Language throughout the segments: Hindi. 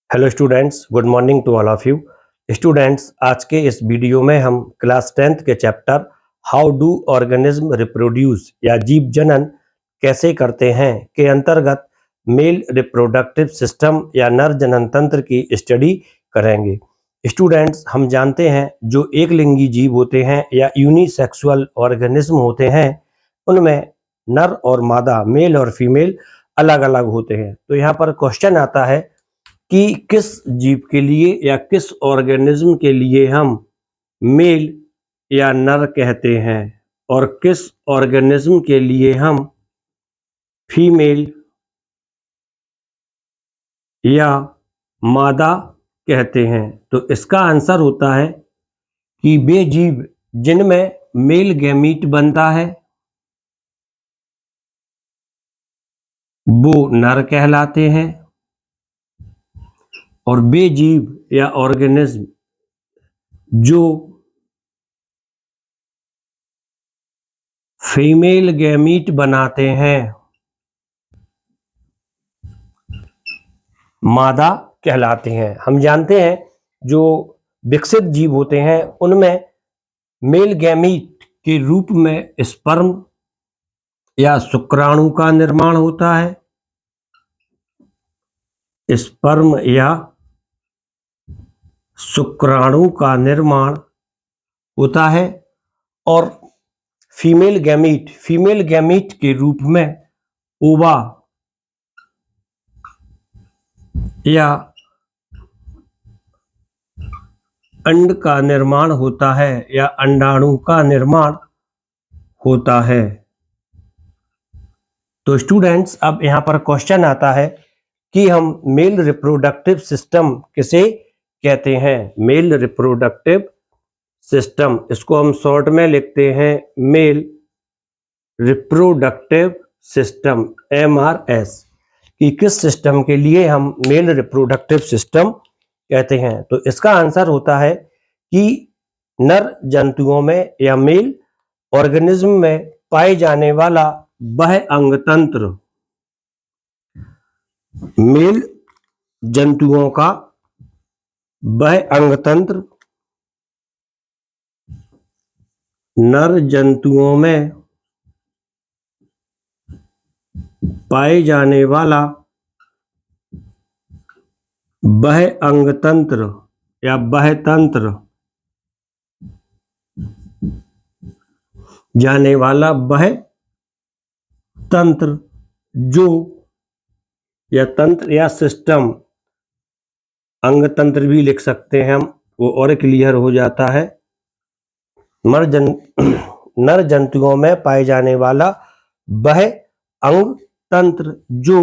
Hello students, good morning to all of you. Students, आज के इस वीडियो में हम क्लास 10th के chapter how do organism reproduce या जीव जनन कैसे करते हैं के अंतर्गत मेल रिप्रोडक्टिव सिस्टम या नर जनन तंत्र की स्टडी करेंगे। स्टूडेंट्स, हम जानते हैं जो एक लिंगी जीव होते हैं या यूनिसेक्सुअल ऑर्गेनिज्म होते हैं उनमें नर और मादा मेल और फीमेल अलग अलग होते हैं। तो यहाँ पर क्वेश्चन आता है कि किस जीव के लिए या किस ऑर्गेनिज्म के लिए हम मेल या नर कहते हैं और किस ऑर्गेनिज्म के लिए हम फीमेल या मादा कहते हैं। तो इसका आंसर होता है कि वे जीव जिनमें मेल गैमीट बनता है वो नर कहलाते हैं और वे जीव या ऑर्गेनिज्म जो फीमेल गैमीट बनाते हैं मादा कहलाते हैं। हम जानते हैं जो विकसित जीव होते हैं उनमें मेल गैमीट के रूप में स्पर्म या शुक्राणु का निर्माण होता है। स्पर्म या शुक्राणु का निर्माण होता है और फीमेल गैमीट के रूप में ओवा या अंड का निर्माण होता है या अंडाणु का निर्माण होता है। तो स्टूडेंट्स, अब यहाँ पर क्वेश्चन आता है कि हम मेल रिप्रोडक्टिव सिस्टम किसे कहते हैं। मेल रिप्रोडक्टिव सिस्टम, इसको हम शॉर्ट में लिखते हैं मेल रिप्रोडक्टिव सिस्टम MRS, कि किस सिस्टम के लिए हम मेल रिप्रोडक्टिव सिस्टम कहते हैं। तो इसका आंसर होता है कि नर जंतुओं में या मेल ऑर्गेनिज्म में पाए जाने वाला वह अंग तंत्र, मेल जंतुओं का वह अंग तंत्र नर जंतुओं में पाए जाने वाला वह अंग तंत्र या वह तंत्र जाने वाला वह तंत्र जो या तंत्र या सिस्टम, अंग तंत्र भी लिख सकते हैं हम, वो और क्लियर हो जाता है। नर जंतुओं में पाए जाने वाला वह अंग तंत्र जो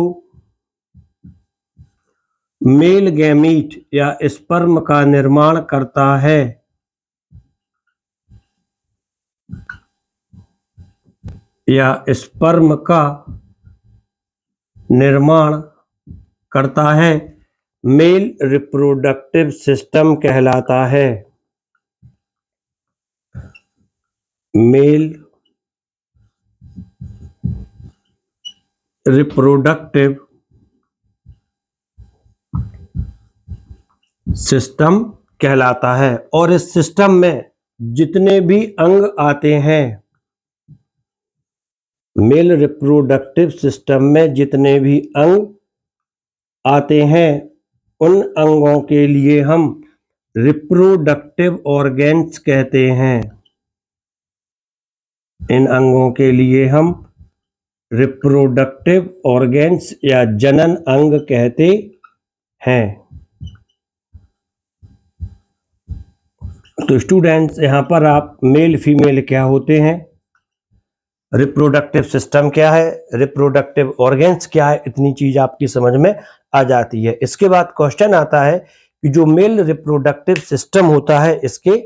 मेल गैमीट या स्पर्म का निर्माण करता है या स्पर्म का निर्माण करता है, मेल रिप्रोडक्टिव सिस्टम कहलाता है। मेल रिप्रोडक्टिव सिस्टम कहलाता है। और इस सिस्टम में जितने भी अंग आते हैं, मेल रिप्रोडक्टिव सिस्टम में जितने भी अंग आते हैं उन अंगों के लिए हम रिप्रोडक्टिव ऑर्गेन्स कहते हैं। इन अंगों के लिए हम रिप्रोडक्टिव ऑर्गेन्स या जनन अंग कहते हैं। तो स्टूडेंट्स, यहाँ पर आप मेल फीमेल क्या होते हैं, रिप्रोडक्टिव सिस्टम क्या है, रिप्रोडक्टिव ऑर्गेन्स क्या है, इतनी चीज आपकी समझ में आ जाती है। इसके बाद क्वेश्चन आता है कि जो मेल रिप्रोडक्टिव सिस्टम होता है इसके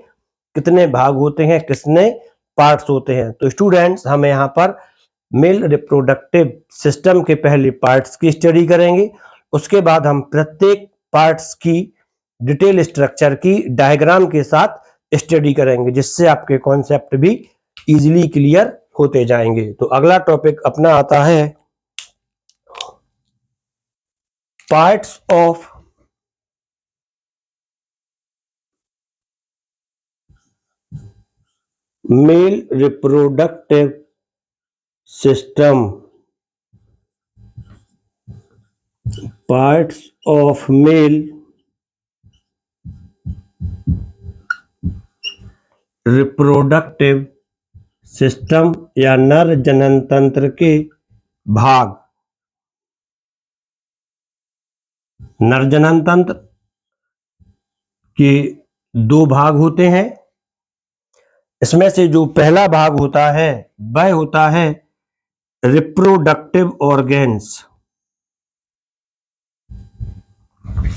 कितने भाग होते हैं, कितने पार्ट्स होते हैं। तो स्टूडेंट्स, हम यहाँ पर मेल रिप्रोडक्टिव सिस्टम के पहले पार्ट्स की स्टडी करेंगे, उसके बाद हम प्रत्येक पार्ट्स की डिटेल स्ट्रक्चर की डायग्राम के साथ स्टडी करेंगे, जिससे आपके कॉन्सेप्ट भी इजीली क्लियर होते जाएंगे। तो अगला टॉपिक अपना आता है parts of male reproductive system, parts of male reproductive system या नर जनन तंत्र के भाग। नर जनन तंत्र के दो भाग होते हैं। इसमें से जो पहला भाग होता है वह होता है रिप्रोडक्टिव ऑर्गेन्स।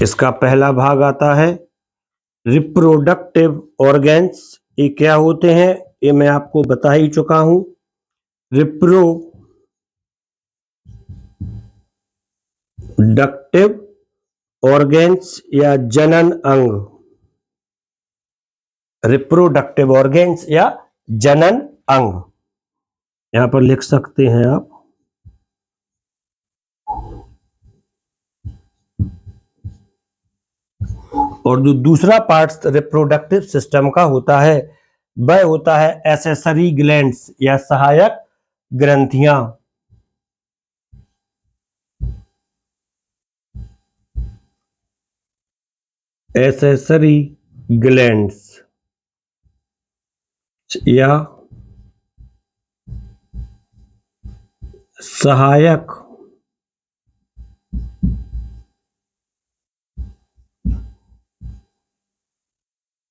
इसका पहला भाग आता है रिप्रोडक्टिव ऑर्गेन्स। ये क्या होते हैं ये मैं आपको बता ही चुका हूं। रिप्रोडक्टिव ऑर्गेन्स या जनन अंग, रिप्रोडक्टिव ऑर्गेन्स या जनन अंग यहां पर लिख सकते हैं आप। और जो दूसरा पार्ट रिप्रोडक्टिव सिस्टम का होता है वह होता है एसेसरी ग्लैंड्स या सहायक ग्रंथियां। एसेसरी ग्लैंड्स या सहायक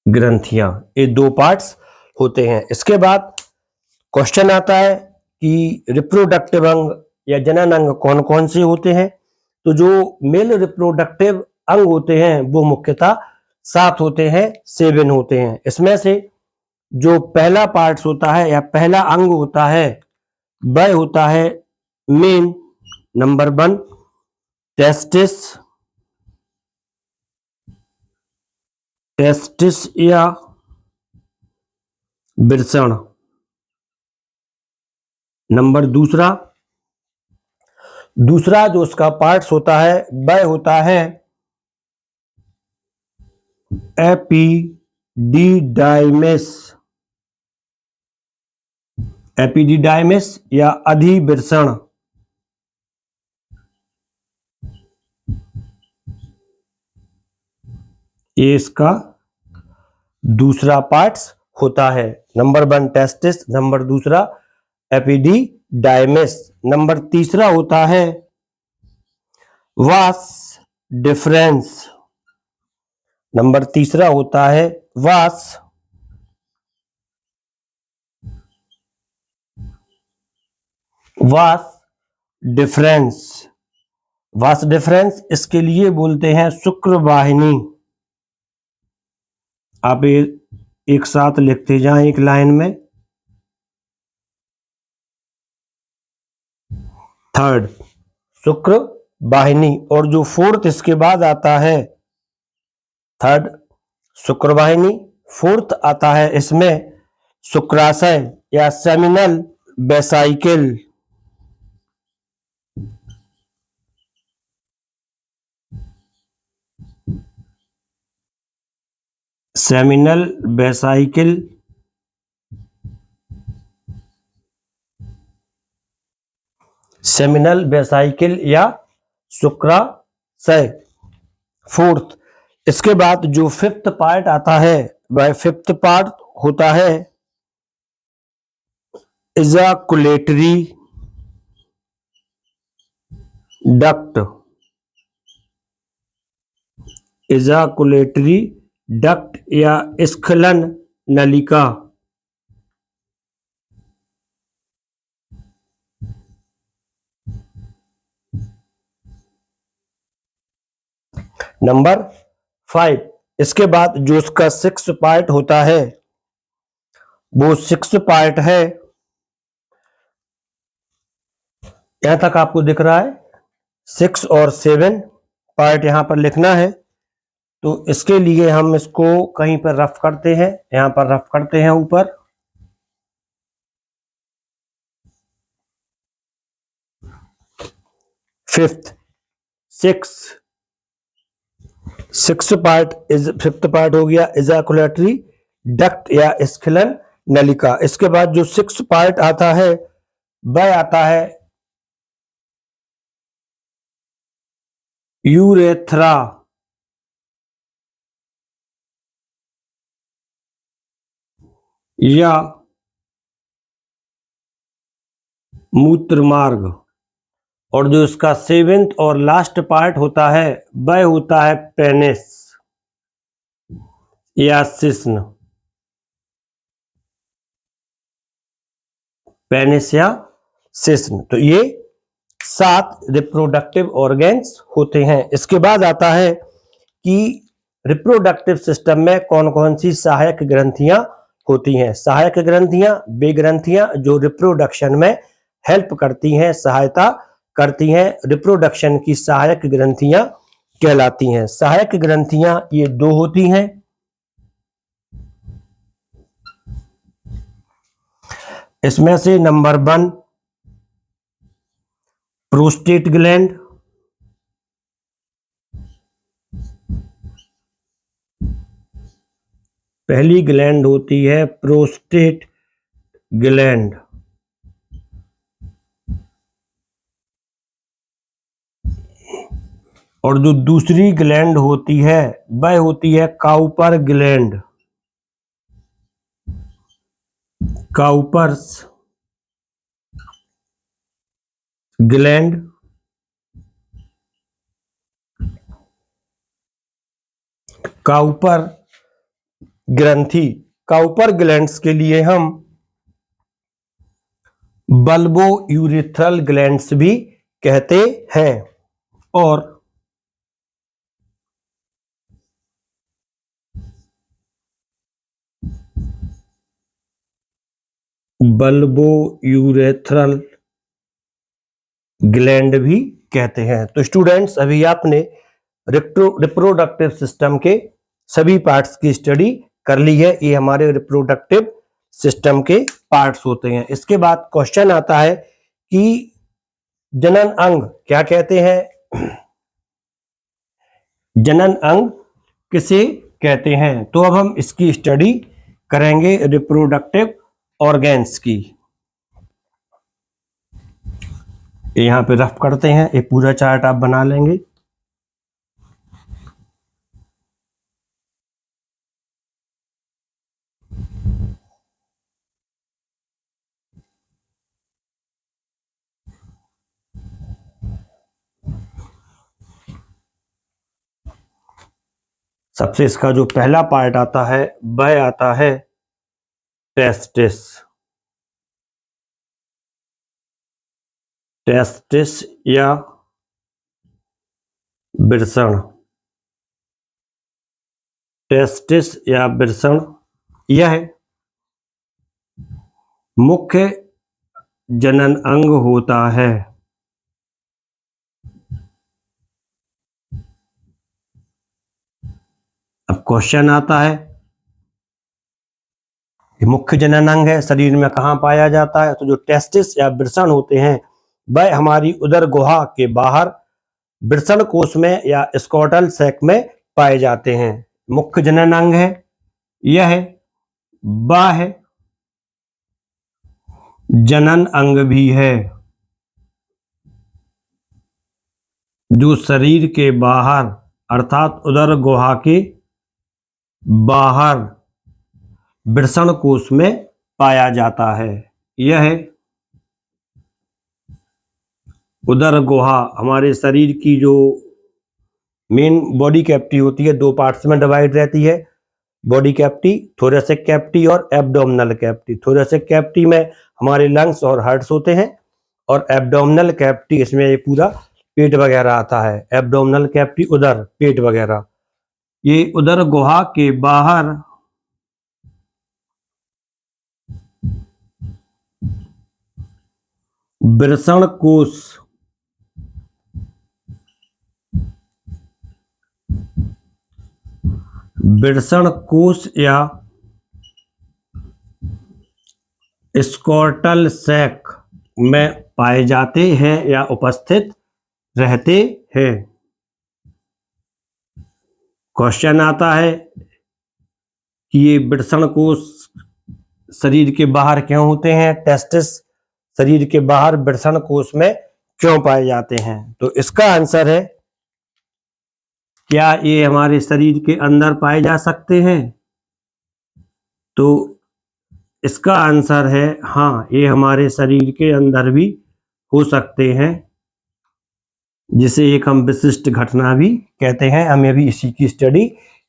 ग्रंथियां, ये दो पार्ट्स होते हैं। इसके बाद क्वेश्चन आता है कि रिप्रोडक्टिव अंग या जनन अंग कौन कौन से होते हैं। तो जो मेल रिप्रोडक्टिव अंग होते हैं वो मुख्यतः 7 होते हैं, 7 होते हैं। इसमें से जो पहला पार्ट्स होता है या पहला अंग होता है वह होता है मेन, नंबर 1 टेस्टिस, टेस्टिस या वृषण। नंबर दूसरा जो उसका पार्ट्स होता है वह होता है एपिडिडाइमिस, एपिडिडाइमिस या अधिवृषण। ये इसका दूसरा पार्ट्स होता है। Number 1 testis, number 2 epididymis, number 3 होता है वास डिफरेंस, नंबर 3 होता है वास डिफरेंस। वास डिफरेंस इसके लिए बोलते हैं शुक्र वाहिनी। आप एक साथ लिखते जाएं एक लाइन में। 3 शुक्र वाहिनी। और जो 4th इसके बाद आता है 3rd शुक्र वाहिनी। 4th आता है इसमें शुक्राशय या सेमिनल वेसाइकिल। सेमिनल वेसाइकिल या शुक्राशय 4th। इसके बाद जो 5th पार्ट आता है वह 5th पार्ट होता है इजाकुलेटरी डक्ट, इजाकुलेटरी डक्ट या स्खलन नलिका। नंबर 5 इसके बाद जो उसका 6th पार्ट होता है वो 6th पार्ट है, यहां तक आपको दिख रहा है 6 और 7 पार्ट यहां पर लिखना है। तो इसके लिए हम इसको कहीं पर रफ करते हैं, यहां पर रफ करते हैं ऊपर। फिफ्थ सिक्स पार्ट हो गया इजाकुलेटरी डक्ट या स्खलन नलिका। इसके बाद जो 6 पार्ट आता है वह आता है यूरेथ्रा। या मूत्र मार्ग। और जो इसका 7th और लास्ट पार्ट होता है वह होता है पेनिस या शिश्न। पेनिस या शिश्न। तो ये 7 रिप्रोडक्टिव ऑर्गन्स होते हैं। इसके बाद आता है कि रिप्रोडक्टिव सिस्टम में कौन कौन सी सहायक ग्रंथियां होती हैं। सहायक ग्रंथियां वे ग्रंथियां जो रिप्रोडक्शन में हेल्प करती हैं, सहायता करती हैं, रिप्रोडक्शन की सहायक ग्रंथियां कहलाती हैं। सहायक ग्रंथियां ये 2 होती हैं। इसमें से नंबर 1 प्रोस्टेट ग्लैंड। पहली ग्लैंड होती है प्रोस्टेट ग्लैंड। और जो दूसरी ग्लैंड होती है वह होती है Cowper gland. Cowper's gland. Cowper ग्रंथि। काउपर ग्लैंड्स के लिए हम बल्बो यूरेथ्रल ग्लैंड्स भी कहते हैं। और बल्बो यूरेथ्रल ग्लैंड भी कहते हैं। तो स्टूडेंट्स अभी आपने रिप्रोडक्टिव सिस्टम के सभी पार्ट्स की स्टडी कर ली है। ये हमारे रिप्रोडक्टिव सिस्टम के पार्ट्स होते हैं। इसके बाद क्वेश्चन आता है कि जनन अंग क्या कहते हैं। जनन अंग किसे कहते हैं। तो अब हम इसकी स्टडी करेंगे रिप्रोडक्टिव ऑर्गन्स की। यहाँ पे रफ करते हैं, एक पूरा चार्ट आप बना लेंगे। सबसे इसका जो पहला पार्ट आता है वह आता है टेस्टिस। टेस्टिस या वृषण। टेस्टिस या वृषण यह मुख्य जनन अंग होता है। अब क्वेश्चन आता है, ये मुख्य जनन अंग है, शरीर में कहाँ पाया जाता है। तो जो टेस्टिस या वृषण होते हैं वह हमारी उदर गुहा के बाहर वृषण कोश में या स्कॉटल सैक में पाए जाते हैं। मुख्य जनन अंग है। यह बाह्य जनन अंग भी है जो शरीर के बाहर अर्थात उदर गुहा के बाहर वृषण कोश में पाया जाता है। यह उदर गुहा हमारे शरीर की जो मेन बॉडी कैविटी होती है 2 पार्ट्स में डिवाइड रहती है। बॉडी कैविटी, थोरेसिक कैविटी और एब्डोमिनल कैविटी। थोरेसिक कैविटी में हमारे लंग्स और हार्ट्स होते हैं और एब्डोमिनल कैविटी इसमें ये पूरा पेट वगैरह आता है। एब्डोमिनल कैविटी उदर, पेट वगैरह। ये उदर गुहा के बाहर वृषण कोश या स्कॉटल सैक में पाए जाते हैं या उपस्थित रहते हैं। क्वेश्चन आता है कि ये वृषण कोश शरीर के बाहर क्यों होते हैं? टेस्टिस शरीर के बाहर वृषण कोश में क्यों पाए जाते हैं? तो इसका आंसर है, क्या ये हमारे शरीर के अंदर पाए जा सकते हैं? तो इसका आंसर है हाँ, ये हमारे शरीर के अंदर भी हो सकते हैं, जिसे एक हम विशिष्ट घटना भी कहते हैं। हम अभी इसी की स्टडी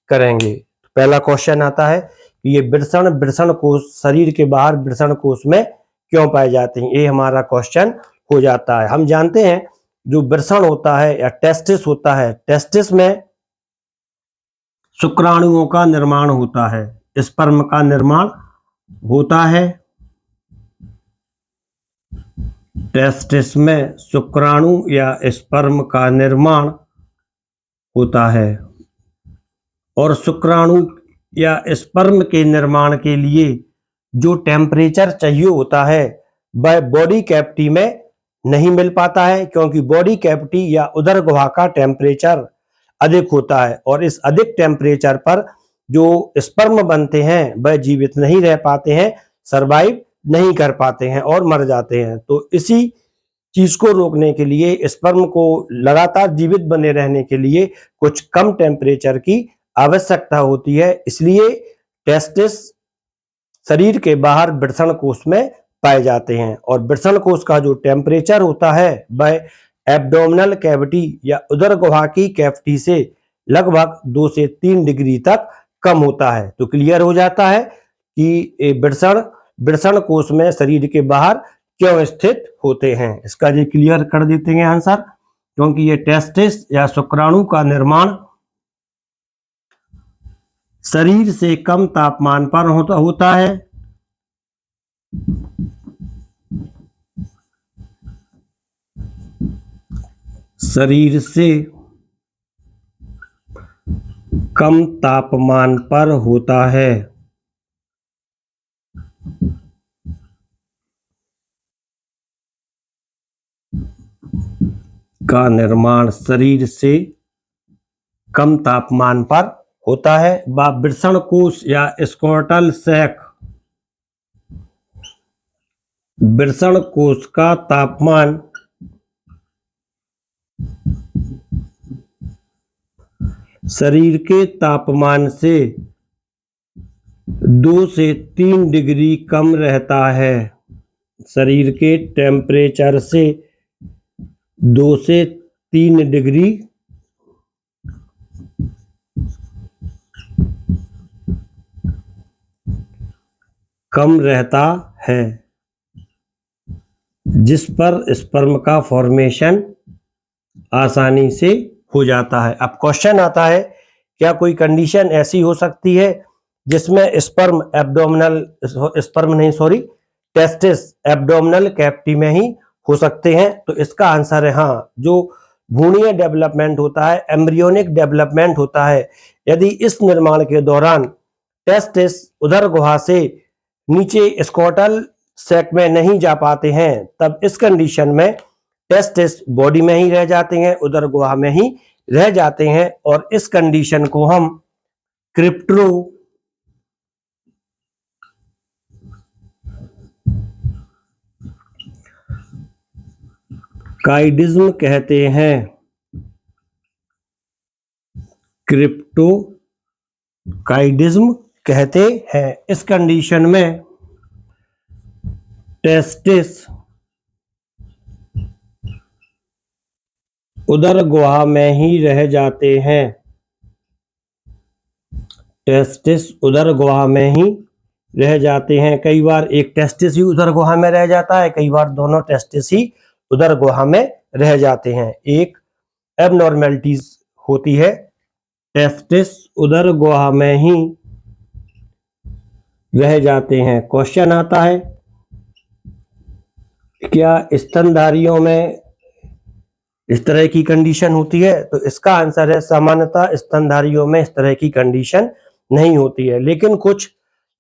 करेंगे। पहला क्वेश्चन आता है कि ये वृषण कोश शरीर के बाहर वृषण कोश में क्यों पाए जाते हैं? ये हमारा क्वेश्चन हो जाता है। हम जानते हैं जो वृषण होता है या टेस्टिस होता है, टेस्टिस में शुक्राणुओं का निर्माण होता है, स्पर्म का निर्माण होता है। टेस्टिस में शुक्राणु या स्पर्म का निर्माण होता है और शुक्राणु या स्पर्म के निर्माण के लिए जो टेम्परेचर चाहिए होता है वह बॉडी कैविटी में नहीं मिल पाता है, क्योंकि बॉडी कैविटी या उदर गुहा का टेम्परेचर अधिक होता है और इस अधिक टेम्परेचर पर जो स्पर्म बनते हैं वह जीवित नहीं रह पाते हैं, सरवाइव नहीं कर पाते हैं और मर जाते हैं। तो इसी चीज को रोकने के लिए, स्पर्म को लगातार जीवित बने रहने के लिए कुछ कम टेम्परेचर की आवश्यकता होती है। इसलिए टेस्टिस शरीर के बाहर वृषण कोश में पाए जाते हैं और वृषण कोश का जो टेम्परेचर होता है वह एब्डोमिनल कैविटी या उदर गुहा की कैविटी से लगभग 2 से 3 डिग्री तक कम होता है। तो क्लियर हो जाता है कि वृषण कोश में शरीर के बाहर क्यों स्थित होते हैं। इसका ये क्लियर कर देते हैं आंसर, क्योंकि ये टेस्टिस या शुक्राणु का निर्माण शरीर से कम तापमान पर होता है। शरीर से कम तापमान पर होता है। का निर्माण शरीर से कम तापमान पर होता है। वृषण कोश या स्क्रोटल सैक, वृषण कोश का तापमान शरीर के तापमान से 2 से 3 डिग्री कम रहता है। शरीर के टेम्परेचर से 2 से 3 डिग्री कम रहता है, जिस पर स्पर्म का फॉर्मेशन आसानी से हो जाता है। अब क्वेश्चन आता है, क्या कोई कंडीशन ऐसी हो सकती है जिसमें टेस्टिस एब्डोमिनल कैविटी में ही हो सकते हैं? तो इसका आंसर है हाँ। जो भ्रूणीय डेवलपमेंट होता है, एम्ब्रियोनिक डेवलपमेंट होता है, यदि इस निर्माण के दौरान टेस्टिस उदर गुहा से नीचे स्क्रोटल सैक में नहीं जा पाते हैं, तब इस कंडीशन में टेस्टिस बॉडी में ही रह जाते हैं, उदर गुहा में ही रह जाते हैं और इस कंडीशन को हम क्रिप्टोकाइडिज्म कहते हैं। क्रिप्टोकाइडिज्म कहते हैं। इस कंडीशन में टेस्टिस उदर गुहा में ही रह जाते हैं। टेस्टिस उदर गुहा में ही रह जाते हैं। कई बार एक टेस्टिस ही उदर गुहा में रह जाता है, कई बार दोनों टेस्टिस ही उदर गुहा में रह जाते हैं। एक एबनॉर्मेलिटीज होती है, टेस्टिस उदर गुहा में ही रह जाते हैं। क्वेश्चन आता है, क्या स्तनधारियों में इस तरह की कंडीशन होती है? तो इसका आंसर है सामान्यतः स्तनधारियों में इस तरह की कंडीशन नहीं होती है, लेकिन कुछ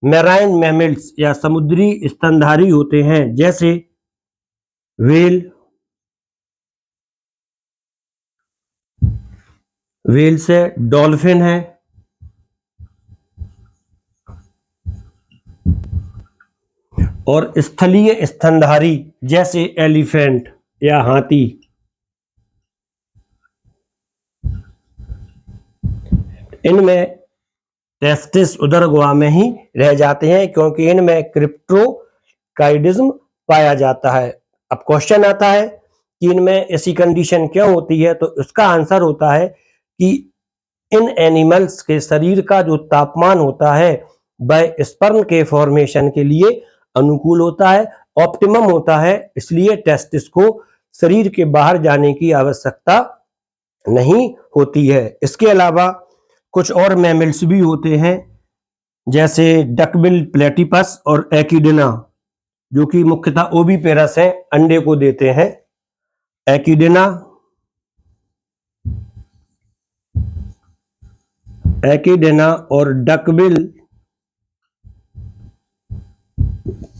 मैराइन मैमल्स या समुद्री स्तनधारी होते हैं, जैसे व्हेल से डॉल्फिन है, और स्थलीय स्तनधारी जैसे एलिफेंट या हाथी। इनमें टेस्टिस उदर गुहा में ही रह जाते हैं क्योंकि इनमें क्रिप्टोकाइडिज्म पाया जाता है। अब क्वेश्चन आता है कि इनमें ऐसी कंडीशन क्यों होती है, तो इसका आंसर होता है कि इन एनिमल्स के शरीर का जो तापमान होता है वह स्पर्म के फॉर्मेशन के लिए अनुकूल होता है, ऑप्टिमम होता है, इसलिए टेस्टिस को शरीर के बाहर जाने की आवश्यकता नहीं होती है। इसके अलावा कुछ और मैमल्स भी होते हैं जैसे डकबिल प्लेटिपस और एकिडिना, जो कि मुख्यतः ओविपेरस हैं, अंडे को देते हैं। एकिडिना और डकबिल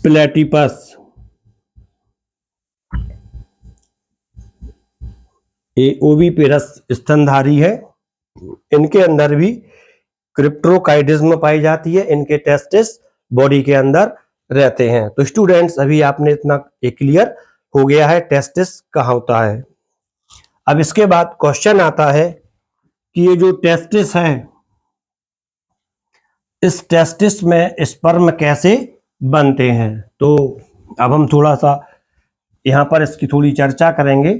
प्लेटिपस ये ओविपेरस स्तनधारी है। इनके अंदर भी क्रिप्टोकाइडिज्म पाई जाती है, इनके टेस्टिस बॉडी के अंदर रहते हैं। तो स्टूडेंट्स अभी आपने इतना क्लियर हो गया है टेस्टिस कहाँ होता है। अब इसके बाद क्वेश्चन आता है कि ये जो टेस्टिस है, इस टेस्टिस में स्पर्म कैसे बनते हैं। तो अब हम थोड़ा सा यहाँ पर इसकी थोड़ी चर्चा करेंगे।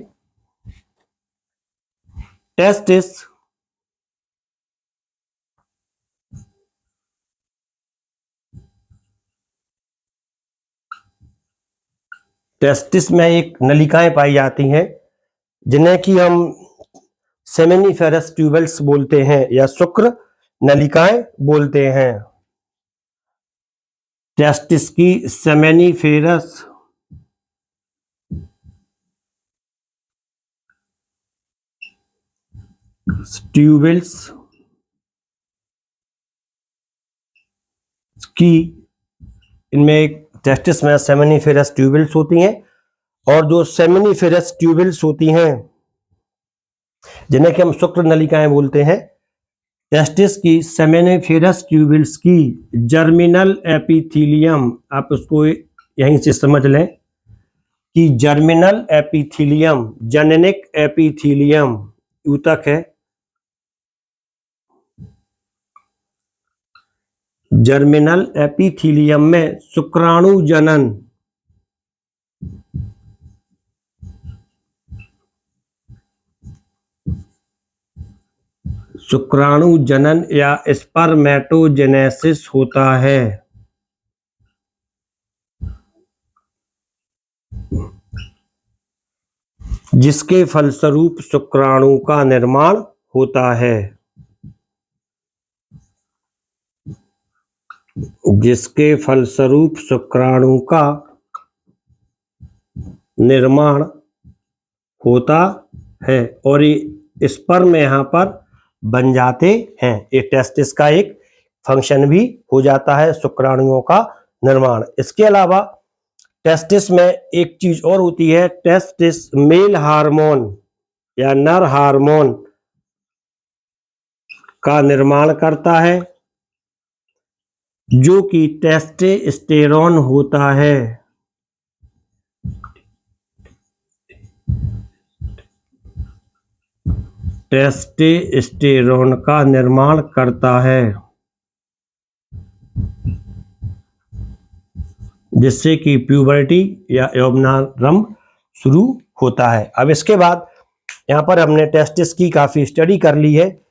टेस्टिस में एक नलिकाएं पाई जाती हैं जिन्हें कि हम सेमिनिफेरस ट्यूबल्स बोलते हैं या शुक्र नलिकाएं बोलते हैं। टेस्टिस की सेमिनिफेरस ट्यूबल्स की इनमें एक टेस्टिस में सेमिनिफेरस ट्यूबल्स होती हैं, और जो सेमिनिफेरस ट्यूबल्स होती हैं जिन्हें कि हम शुक्र नलिकाएं बोलते हैं, टेस्टिस की सेमिनिफेरस ट्यूबल्स की जर्मिनल एपिथीलियम, आप उसको यहीं से समझ लें कि जर्मिनल एपिथीलियम जननिक एपिथीलियम ऊतक है। जर्मिनल एपिथीलियम में शुक्राणु जनन या स्पर्मेटोजेनेसिस होता है, जिसके फलस्वरूप शुक्राणु का निर्माण होता है। जिसके फलस्वरूप शुक्राणु का निर्माण होता है और ये स्पर्म यहाँ पर बन जाते हैं। ये टेस्टिस का एक फंक्शन भी हो जाता है, शुक्राणुओं का निर्माण। इसके अलावा टेस्टिस में एक चीज और होती है, टेस्टिस मेल हार्मोन या नर हार्मोन का निर्माण करता है, जो कि टेस्टोस्टेरोन होता है। टेस्टोस्टेरोन का निर्माण करता है, जिससे कि प्यूबर्टी या यौवनारंभ शुरू होता है। अब इसके बाद यहाँ पर हमने टेस्टिस की काफी स्टडी कर ली है,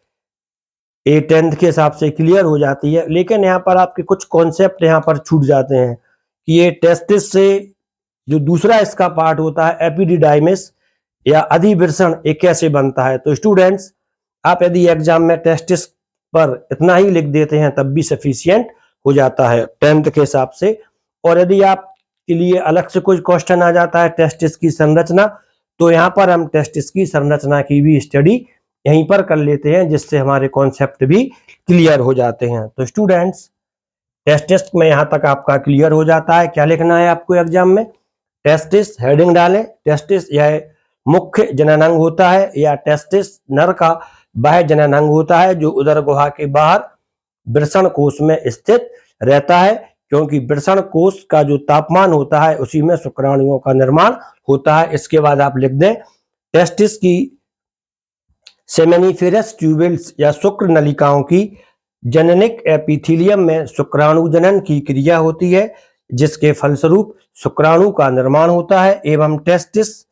ये 10th के हिसाब से क्लियर हो जाती है, लेकिन यहाँ पर आपके कुछ कॉन्सेप्ट यहाँ पर छूट जाते हैं कि ये टेस्टिस से जो दूसरा इसका पार्ट होता है एपिडिडाइमिस या अधिवृषण, ये कैसे बनता है। तो स्टूडेंट्स आप यदि एग्जाम में टेस्टिस पर इतना ही लिख देते हैं तब भी सफिशिएंट हो जाता है 10th के हिसाब से। और यदि आपके लिए अलग से कोई क्वेश्चन आ जाता है टेस्टिस की संरचना, तो यहाँ पर हम टेस्टिस की संरचना की भी स्टडी यहीं पर कर लेते हैं, जिससे हमारे कॉन्सेप्ट भी क्लियर हो जाते हैं। तो स्टूडेंट्स टेस्टिस में यहाँ तक आपका क्लियर हो जाता है। क्या लिखना है आपको एग्जाम में, टेस्टिस हेडिंग डालें, टेस्टिस यह मुख्य जननांग होता है या टेस्टिस नर का बाह्य जननांग होता है जो उदर गुहा के बाहर वृषण कोश में स्थित रहता है। क्योंकि वृषण कोश का जो तापमान होता है उसी में शुक्राणुओं का निर्माण होता है। इसके बाद आप लिख दें टेस्टिस की सेमेनिफेरस ट्यूबल्स या शुक्र नलिकाओं की जननिक एपिथीलियम में शुक्राणु जनन की क्रिया होती है, जिसके फलस्वरूप शुक्राणु का निर्माण होता है एवं टेस्टिस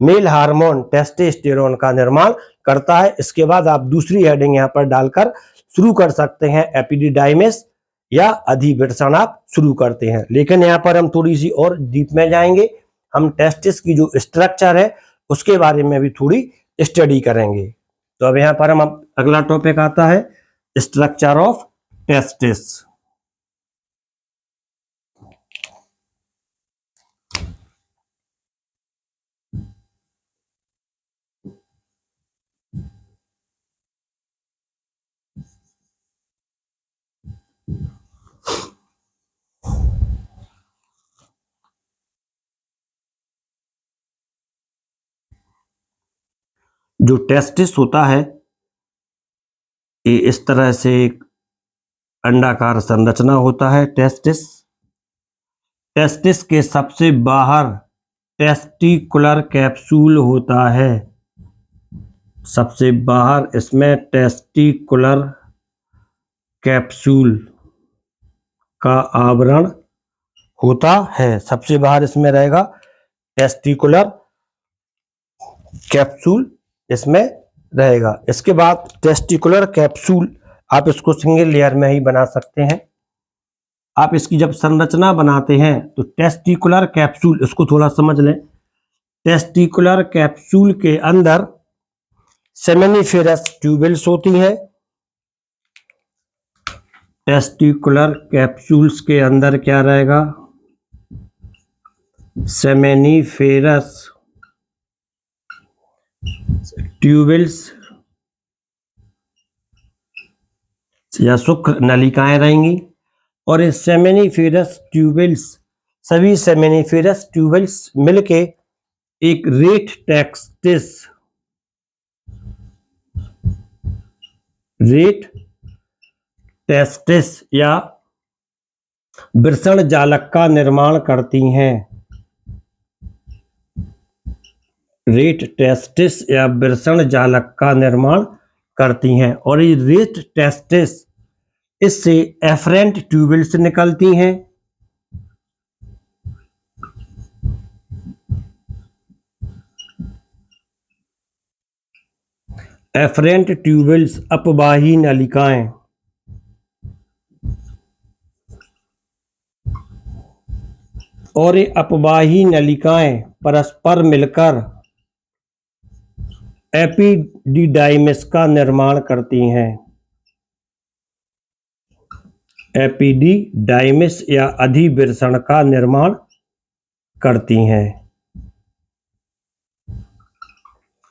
मेल हार्मोन टेस्टोस्टेरोन का निर्माण करता है। इसके बाद आप दूसरी हेडिंग यहाँ पर डालकर शुरू कर सकते हैं, एपिडिडाइमिस या अधिवृषण आप शुरू करते हैं। लेकिन यहाँ पर हम थोड़ी सी और डीप में जाएंगे, हम टेस्टिस की जो स्ट्रक्चर है उसके बारे में भी थोड़ी स्टडी करेंगे। तो अब यहाँ पर हम अगला टॉपिक आता है स्ट्रक्चर ऑफ टेस्टिस। जो टेस्टिस होता है ये इस तरह से एक अंडाकार संरचना होता है। टेस्टिस के सबसे बाहर टेस्टिकुलर कैप्सूल होता है। सबसे बाहर इसमें टेस्टिकुलर कैप्सूल का आवरण होता है। सबसे बाहर इसमें रहेगा टेस्टिकुलर कैप्सूल इसमें रहेगा। इसके बाद टेस्टिकुलर कैप्सूल आप इसको सिंगल लेयर में ही बना सकते हैं। आप इसकी जब संरचना बनाते हैं तो टेस्टिकुलर कैप्सूल, इसको थोड़ा समझ लें, टेस्टिकुलर कैप्सूल के अंदर सेमेनिफेरस ट्यूबल्स होती हैं। टेस्टिकुलर कैप्सूल्स के अंदर क्या रहेगा? सेमेनिफेरस ट्यूबल्स या शुक्र नलिकाएं रहेंगी और इस सेमेनिफेरस ट्यूबल्स, सभी सेमेनिफेरस ट्यूबल्स मिलके एक रेट टेस्टिस या वृषण जालक का निर्माण करती हैं। रेट टेस्टिस या वृषण जालक का निर्माण करती हैं और ये रेट टेस्टिस, इससे एफरेंट ट्यूबल्स निकलती हैं। एफरेंट ट्यूबल्स अपवाही नलिकाएं, और ये अपवाही नलिकाएं परस्पर मिलकर एपिडिडाइमिस का निर्माण करती हैं। एपिडिडाइमिस या अधिवृषण का निर्माण करती हैं।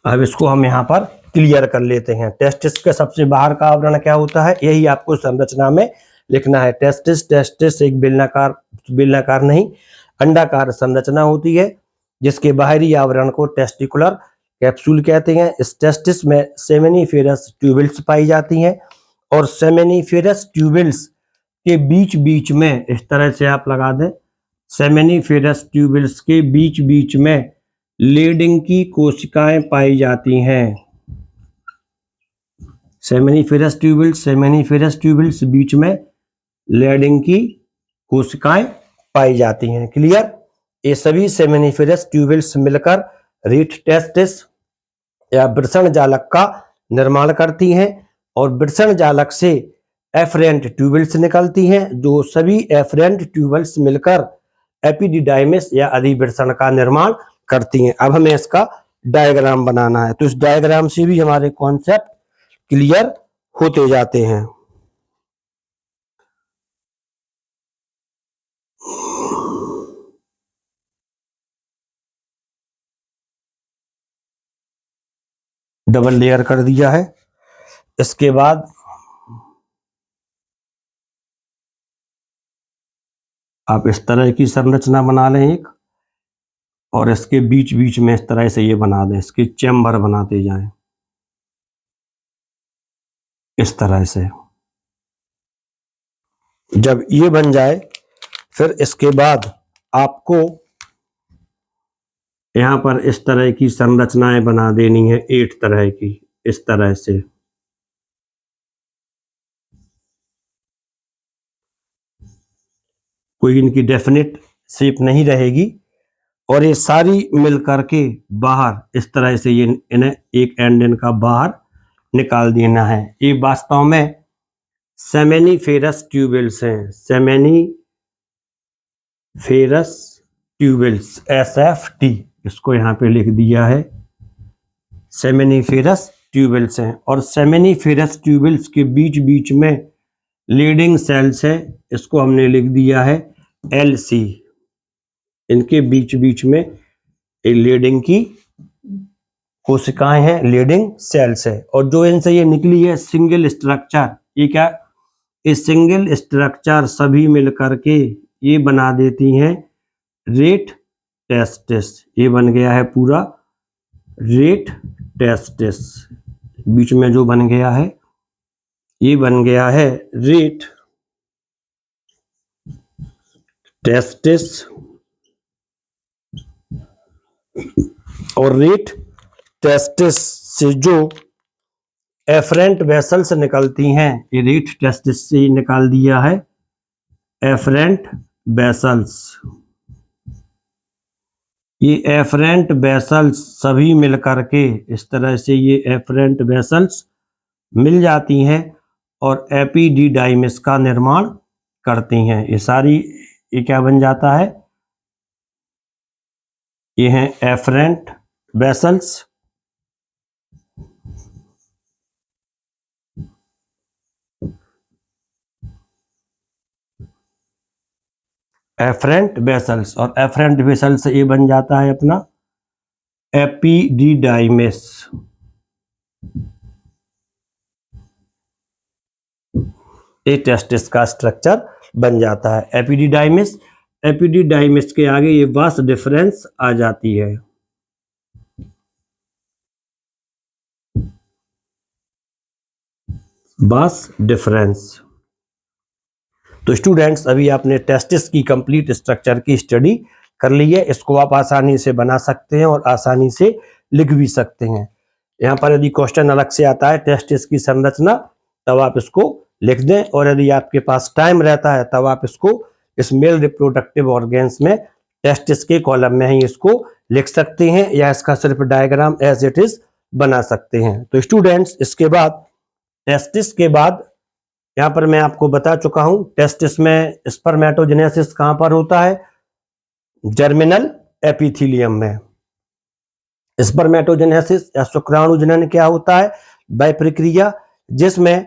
अब इसको हम यहाँ पर क्लियर कर लेते हैं। टेस्टिस के सबसे बाहर का आवरण क्या होता है, यही आपको संरचना में लिखना है। टेस्टिस एक बेलनाकार नहीं, अंडाकार संरचना होती है जिसके बाहरी आवरण को टेस्टिकुलर कैप्सूल कहते हैं। इस टेस्टिस में सेमेनिफेरस ट्यूबल्स पाई जाती हैं और सेमेनिफेरस ट्यूबल्स के बीच बीच में, इस तरह से आप लगा दें, सेमेनिफेरस ट्यूबल्स के बीच बीच में लेडिंग की कोशिकाएं पाई जाती हैं। सेमेनिफेरस ट्यूबल्स बीच में लेडिंग की कोशिकाएं पाई जाती हैं। क्लियर? ये सभी सेमेनिफेरस ट्यूबल्स मिलकर रेट टेस्टिस या वृषण जालक का निर्माण करती हैं और वृषण जालक से एफरेंट ट्यूबल्स निकलती हैं, जो सभी एफरेंट ट्यूबल्स मिलकर एपिडिडाइमिस या अधिवृषण का निर्माण करती हैं। अब हमें इसका डायग्राम बनाना है, तो इस डायग्राम से भी हमारे कॉन्सेप्ट क्लियर होते जाते हैं। डबल लेयर कर दिया है। इसके बाद आप इस तरह की संरचना बना लें एक, और इसके बीच बीच में इस तरह से ये बना दें, इसके चैम्बर बनाते जाएं इस तरह से। जब ये बन जाए फिर इसके बाद आपको यहाँ पर इस तरह की संरचनाएं बना देनी है, 8 तरह की, इस तरह से। कोई इनकी डेफिनेट शेप नहीं रहेगी और ये सारी मिल करके बाहर इस तरह से ये इन्हें एक एंड इनका बाहर निकाल देना है। ये वास्तव में सेमेनिफेरस ट्यूबेल्स हैं, सेमेनिफेरस ट्यूबेल्स, SFT, इसको यहाँ पे लिख दिया है, सेमेनिफेरस ट्यूबेल्स हैं। और सेमेनिफेरस ट्यूबेल्स के बीच बीच में लीडिंग सेल्स है, इसको हमने लिख दिया है LC। इनके बीच बीच में लीडिंग की कोशिकाएं हैं, लीडिंग सेल्स है। और जो इनसे ये निकली है सिंगल स्ट्रक्चर, ये क्या, इस सिंगल स्ट्रक्चर सभी मिलकर के ये बना देती हैं रेट टेस्टिस। ये बन गया है पूरा रेट टेस्टिस, बीच में जो बन गया है ये बन गया है रेट टेस्टिस। और रेट टेस्टिस से जो एफरेंट वेसल्स निकलती हैं, ये रेट टेस्टिस से निकाल दिया है एफरेंट वेसल्स। ये एफरेंट वेसल्स सभी मिलकर के इस तरह से ये एफरेंट वेसल्स मिल जाती हैं और एपिडिडाइमिस का निर्माण करती हैं। ये सारी, ये क्या बन जाता है, ये हैं एफरेंट वेसल्स। एफरेंट वेसल्स, और एफरेंट वेसल्स से ये बन जाता है अपना एपिडिडाइमिस। ये टेस्टिस का स्ट्रक्चर बन जाता है एपिडिडाइमिस। एपिडिडाइमिस के आगे ये वास डिफरेंस आ जाती है। Vas deferens. तो स्टूडेंट्स, अभी आपने टेस्टिस की कंप्लीट स्ट्रक्चर की स्टडी कर ली है। इसको आप आसानी से बना सकते हैं और आसानी से लिख भी सकते हैं। यहाँ पर यदि क्वेश्चन अलग से आता है टेस्टिस की संरचना, तब आप इसको लिख दें, और यदि आपके पास टाइम रहता है तब आप इसको इस मेल रिप्रोडक्टिव ऑर्गेन्स में टेस्टिस के कॉलम में ही इसको लिख सकते हैं, या इसका सिर्फ डायग्राम एज इट इज बना सकते हैं। तो स्टूडेंट्स, इसके बाद टेस्टिस के बाद यहाँ पर मैं आपको बता चुका हूं, टेस्टिस में स्पर्मेटोजेनेसिस कहां पर होता है, जर्मिनल एपिथीलियम में। स्पर्मेटोजेनेसिस या शुक्राणु जनन क्या होता है, वह प्रक्रिया जिसमें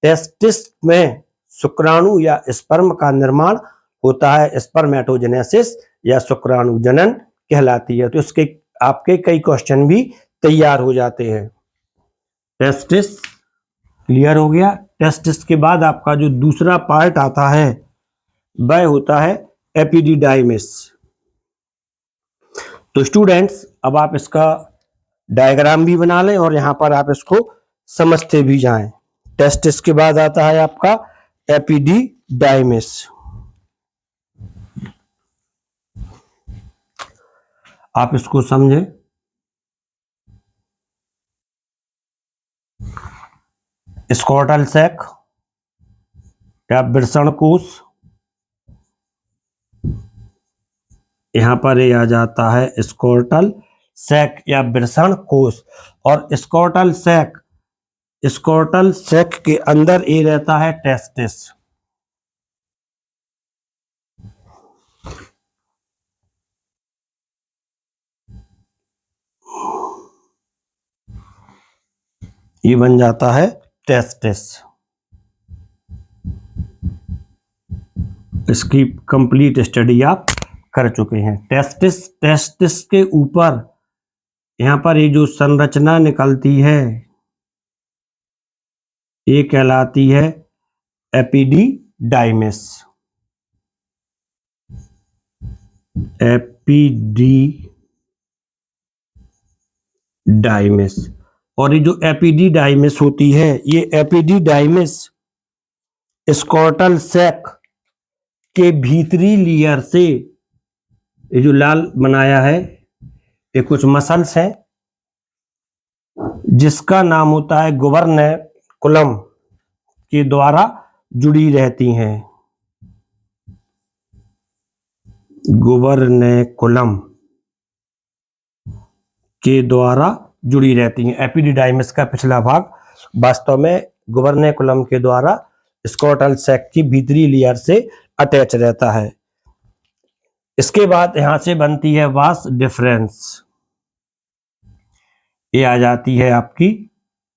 टेस्टिस में शुक्राणु या स्पर्म का निर्माण होता है, स्पर्मेटोजेनेसिस या शुक्राणु जनन कहलाती है। तो इसके आपके कई क्वेश्चन भी तैयार हो जाते हैं। टेस्टिस क्लियर हो गया। टेस्टिस के बाद आपका जो दूसरा पार्ट आता है वह होता है एपिडिडाइमिस। तो स्टूडेंट्स, अब आप इसका डायग्राम भी बना लें और यहां पर आप इसको समझते भी जाएं। टेस्टिस के बाद आता है आपका एपिडिडाइमिस। आप इसको समझें। स्कॉटल सैक या वृषण कोश, यहां पर ये आ जाता है स्कॉटल सैक या वृषण कोश। और स्कॉटल सैक के अंदर ये रहता है टेस्टिस। ये बन जाता है टेस्टिस। इसकी कंप्लीट स्टडी आप कर चुके हैं। टेस्टिस के ऊपर यहां पर ये जो संरचना निकलती है ये कहलाती है एपिडिडाइमिस। एपिडिडाइमिस। और ये जो एपिडिडाइमिस होती है, ये एपिडिडाइमिस स्कॉटल सैक के भीतरी लेयर से, ये जो लाल बनाया है ये कुछ मसल्स हैं जिसका नाम होता है गुबर्नैकुलम, के द्वारा जुड़ी रहती हैं। गुबर्नैकुलम के द्वारा जुड़ी रहती हैं। एपिडिडाइमिस का पिछला भाग वास्तव में गुबर्नैकुलम के द्वारा स्क्रोटल सैक की भीतरी लेयर से अटैच रहता है। इसके बाद यहां से बनती है वास डिफरेंस। ये आ जाती है आपकी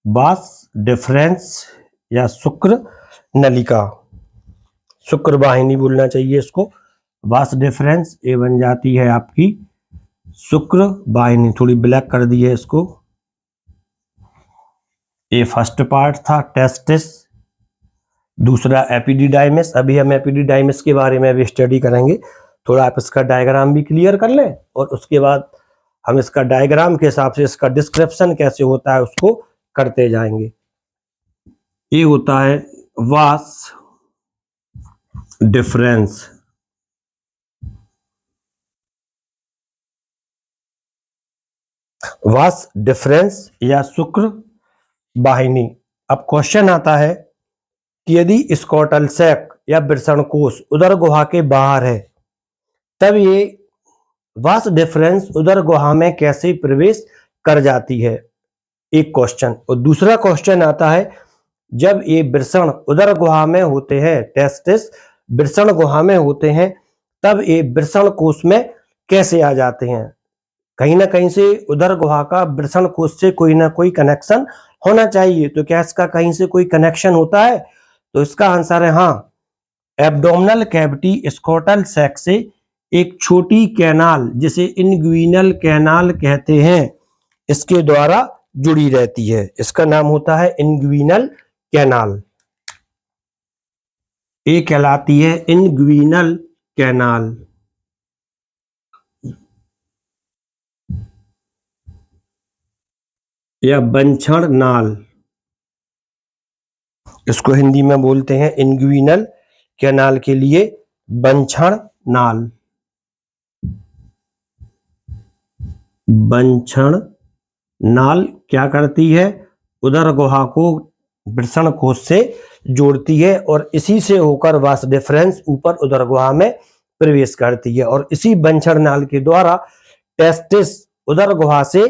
वास डिफरेंस या शुक्र नलिका, शुक्र वाहिनी बोलना चाहिए इसको। वास डिफरेंस ये बन जाती है आपकी शुक्र वाहिनी। थोड़ी ब्लैक कर दी है इसको। ये फर्स्ट पार्ट था टेस्टिस, दूसरा एपिडिडाइमिस। अभी हम एपिडिडाइमिस के बारे में भी स्टडी करेंगे। थोड़ा आप इसका डायग्राम भी क्लियर कर लें और उसके बाद हम इसका डायग्राम के हिसाब से इसका डिस्क्रिप्शन कैसे होता है उसको करते जाएंगे। ये होता है वास डिफरेंस। वास डिफरेंस या शुक्र वाहिनी। अब क्वेश्चन आता है कि यदि स्क्रोटल सैक या वृषण कोश उदर गुहा के बाहर है तब ये वास डिफरेंस उदर गुहा में कैसे प्रवेश कर जाती है, एक क्वेश्चन। और दूसरा क्वेश्चन आता है जब ये वृषण उदर गुहा में होते हैं, टेस्टिस वृषण गुहा में होते हैं, तब ये वृषण कोश में कैसे आ जाते हैं। कहीं ना कहीं से उदर गुहा का वृषण कोश से कोई ना कोई कनेक्शन होना चाहिए। तो क्या इसका कहीं से कोई कनेक्शन होता है? तो इसका आंसर है हाँ। एब्डोमिनल कैविटी स्क्रोटल सैक से एक छोटी कैनाल जिसे इनग्विनल कैनाल कहते हैं इसके द्वारा जुड़ी रहती है। इसका नाम होता है इनग्विनल कैनाल। ये कहलाती है इनग्विनल कैनाल। या बंछड़ नाल, इसको हिंदी में बोलते हैं इनग्विनल कैनाल के लिए बंछड़ नाल। बंछड़ नाल क्या करती है? उदर गुहा को वृषण कोश से जोड़ती है और इसी से होकर वास डिफरेंस ऊपर उदर गुहा में प्रवेश करती है और इसी बंछड़ नाल के द्वारा टेस्टिस उदर गुहा से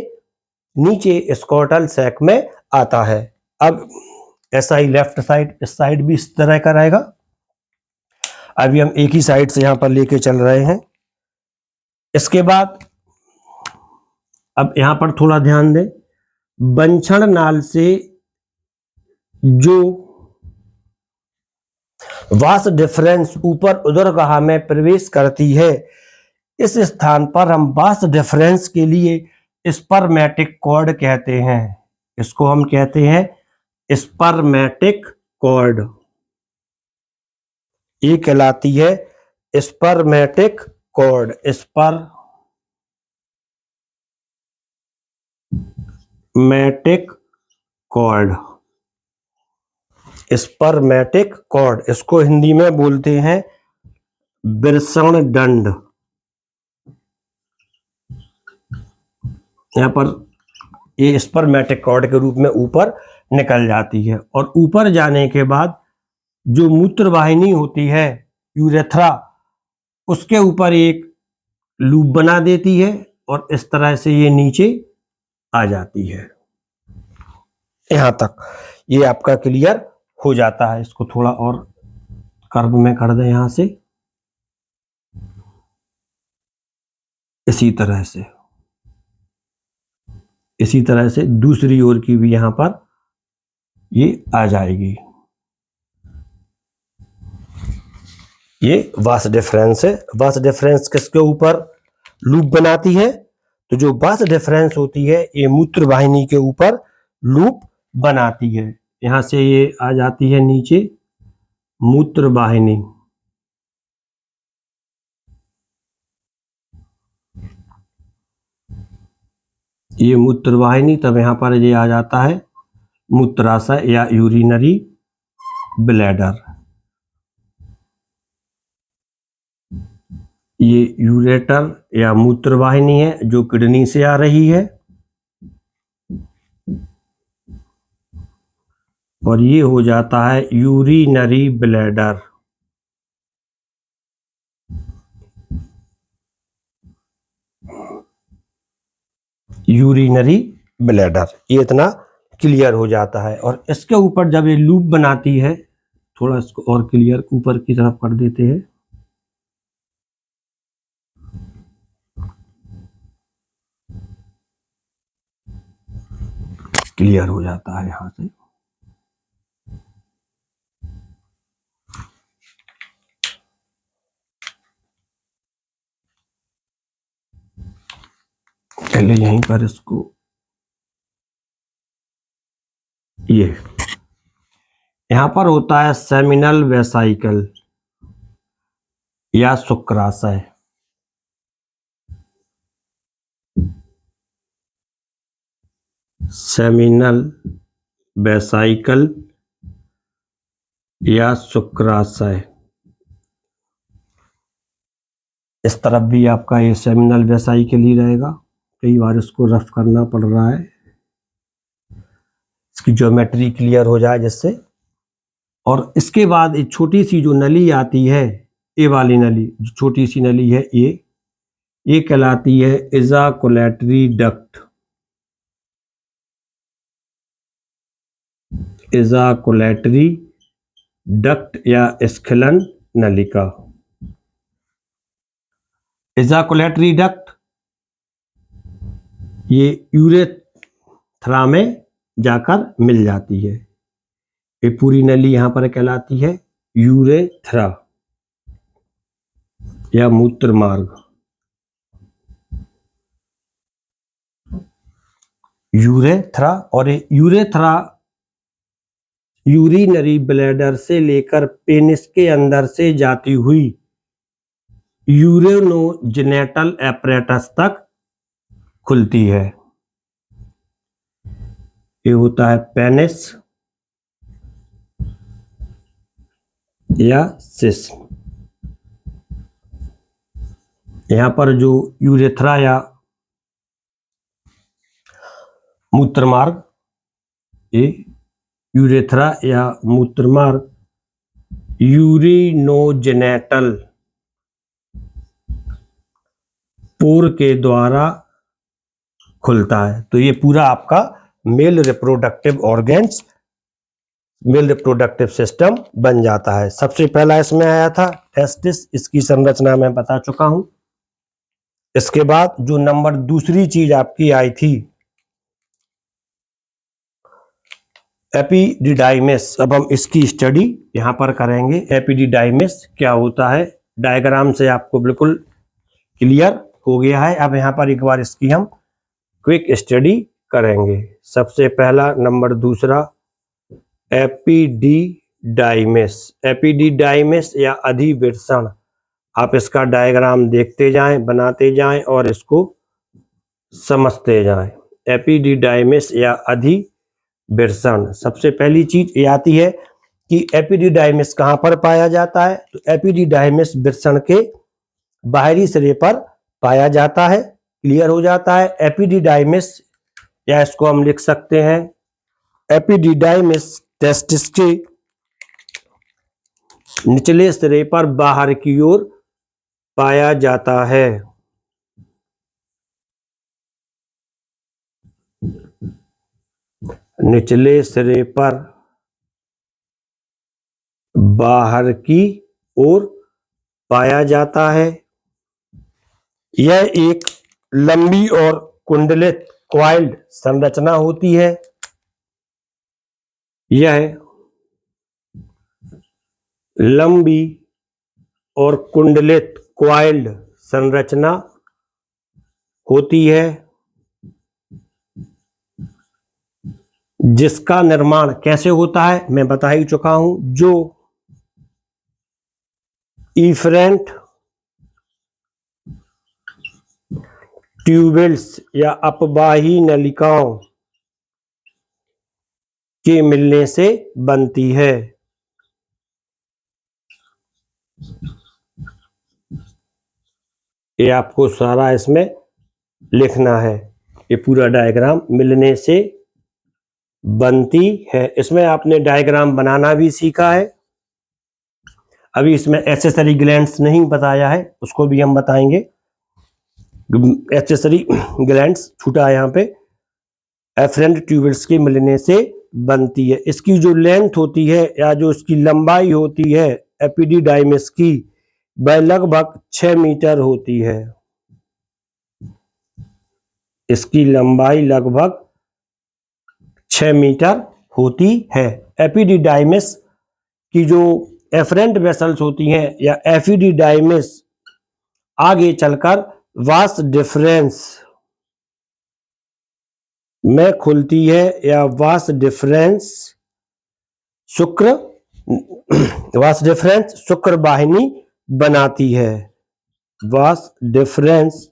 नीचे स्क्रोटल सैक में आता है। अब ऐसा ही लेफ्ट साइड, इस साइड भी इस तरह का रहेगा। अभी हम एक ही साइड से यहां पर लेके चल रहे हैं। इसके बाद अब यहां पर थोड़ा ध्यान दें, बंछड़ नाल से जो वास डिफरेंस ऊपर उदर गुहा में प्रवेश करती है, इस स्थान पर हम वास डिफरेंस के लिए स्पर्मेटिक कॉर्ड कहते हैं। इसको हम कहते हैं स्पर्मेटिक कॉर्ड। ये कहलाती है spermatic cord. Spermatic cord, spermatic cord, इसको हिंदी में बोलते हैं वृषण दंड। यहां पर ये स्पर्मेटिक कॉर्ड के रूप में ऊपर निकल जाती है और ऊपर जाने के बाद जो मूत्र वाहिनी होती है यूरेथ्रा, उसके ऊपर एक लूप बना देती है और इस तरह से ये नीचे आ जाती है। यहां तक ये आपका क्लियर हो जाता है। इसको थोड़ा और कर्व में कर दें यहां से, इसी तरह से दूसरी ओर की भी यहां पर ये आ जाएगी। ये वास डिफरेंस है। वास डिफरेंस किसके ऊपर लूप बनाती है? तो जो वास डिफरेंस होती है ये मूत्र वाहिनी के ऊपर लूप बनाती है। यहां से ये आ जाती है नीचे मूत्र वाहिनी। ये मूत्र वाहिनी, तब यहां पर ये आ जाता है मूत्राशय या यूरिनरी ब्लैडर। ये यूरेटर या मूत्रवाहिनी है जो किडनी से आ रही है, और ये हो जाता है यूरिनरी ब्लैडर। यूरिनरी ब्लैडर, ये इतना क्लियर हो जाता है। और इसके ऊपर जब ये लूप बनाती है, थोड़ा इसको और क्लियर ऊपर की तरफ कर देते हैं, क्लियर हो जाता है यहां से। पहले यहीं पर इसको, ये यहां पर होता है सेमिनल वेसाइकल या शुक्राशय। सेमिनल वेसाइकल या शुक्राशय, इस तरफ भी आपका ये सेमिनल वेसाइकल ही रहेगा। कई बार इसको रफ करना पड़ रहा है, इसकी ज्योमेट्री क्लियर हो जाए जिससे। और इसके बाद एक छोटी सी जो नली आती है, ये वाली नली, जो छोटी सी नली है, ये कहलाती है इजाकुलेटरी डक्ट। इजाकुलेटरी डक्ट या स्खलन नलिका। इजाकुलेटरी डक्ट ये यूरेथ्रा में जाकर मिल जाती है। ये पूरी नली यहां पर कहलाती है यूरेथ्रा या मूत्र मार्ग। यूरेथ्रा, और ये यूरेथ्रा यूरिनरी ब्लैडर से लेकर पेनिस के अंदर से जाती हुई यूरेनोजेनेटल एपरेटस तक खुलती है। ये होता है पेनिस या सिस। यहां पर जो यूरेथ्रा या मूत्रमार्ग, ये यूरेथ्रा या मूत्रमार्ग यूरिनोजेनेटल पोर के द्वारा खुलता है। तो ये पूरा आपका male reproductive organs, male reproductive system बन जाता है। सबसे पहला इसमें आया था टेस्टिस, इसकी संरचना मैं बता चुका हूं। इसके बाद जो नंबर दूसरी चीज आपकी आई थी एपिडिडाइमिस, अब हम इसकी स्टडी यहां पर करेंगे। एपिडिडाइमिस क्या होता है, डायग्राम से आपको बिल्कुल क्लियर हो गया है। अब यहां पर एक बार इसकी हम क्विक स्टडी करेंगे। सबसे पहला, नंबर दूसरा, एपिडिडाइमिस। एपिडिडाइमिस या अधिवृषण, आप इसका डायग्राम देखते जाएं, बनाते जाएं और इसको समझते जाएं। एपिडिडाइमिस या अधिवृषण, सबसे पहली चीज ये आती है कि एपिडिडाइमिस कहां पर पाया जाता है। तो एपिडिडाइमिस वृषण के बाहरी सिरे पर पाया जाता है। क्लियर हो जाता है। एपिडिडाइमिस, या इसको हम लिख सकते हैं एपिडिडाइमिस टेस्टिस के निचले सिरे पर बाहर की ओर पाया जाता है। निचले सिरे पर बाहर की ओर पाया जाता है। यह एक लंबी और कुंडलित क्वाइल्ड संरचना होती है। यह लंबी और कुंडलित क्वाइल्ड संरचना होती है, जिसका निर्माण कैसे होता है मैं बता ही चुका हूं। जो इफरेंट ट्यूबेल्स या अपवाही नलिकाओं के मिलने से बनती है। ये आपको सारा इसमें लिखना है। ये पूरा डायग्राम मिलने से बनती है। इसमें आपने डायग्राम बनाना भी सीखा है। अभी इसमें एक्सेसरी ग्लैंड्स नहीं बताया है, उसको भी हम बताएंगे। एक्सेसरी ग्लैंड्स छूटा है यहाँ पे। एफरेंट ट्यूबल्स के मिलने से बनती है। इसकी जो लेंथ होती है या जो इसकी लंबाई होती है एपिडिडाइमिस की, वह लगभग 6 मीटर होती है। इसकी लंबाई लगभग 6 मीटर होती है। एपिडिडाइमिस की जो एफरेंट वेसल्स होती हैं या एपिडिडाइमिस आगे चलकर वास डिफरेंस में खुलती है या वास डिफरेंस शुक्र वाहिनी बनाती है। वास डिफरेंस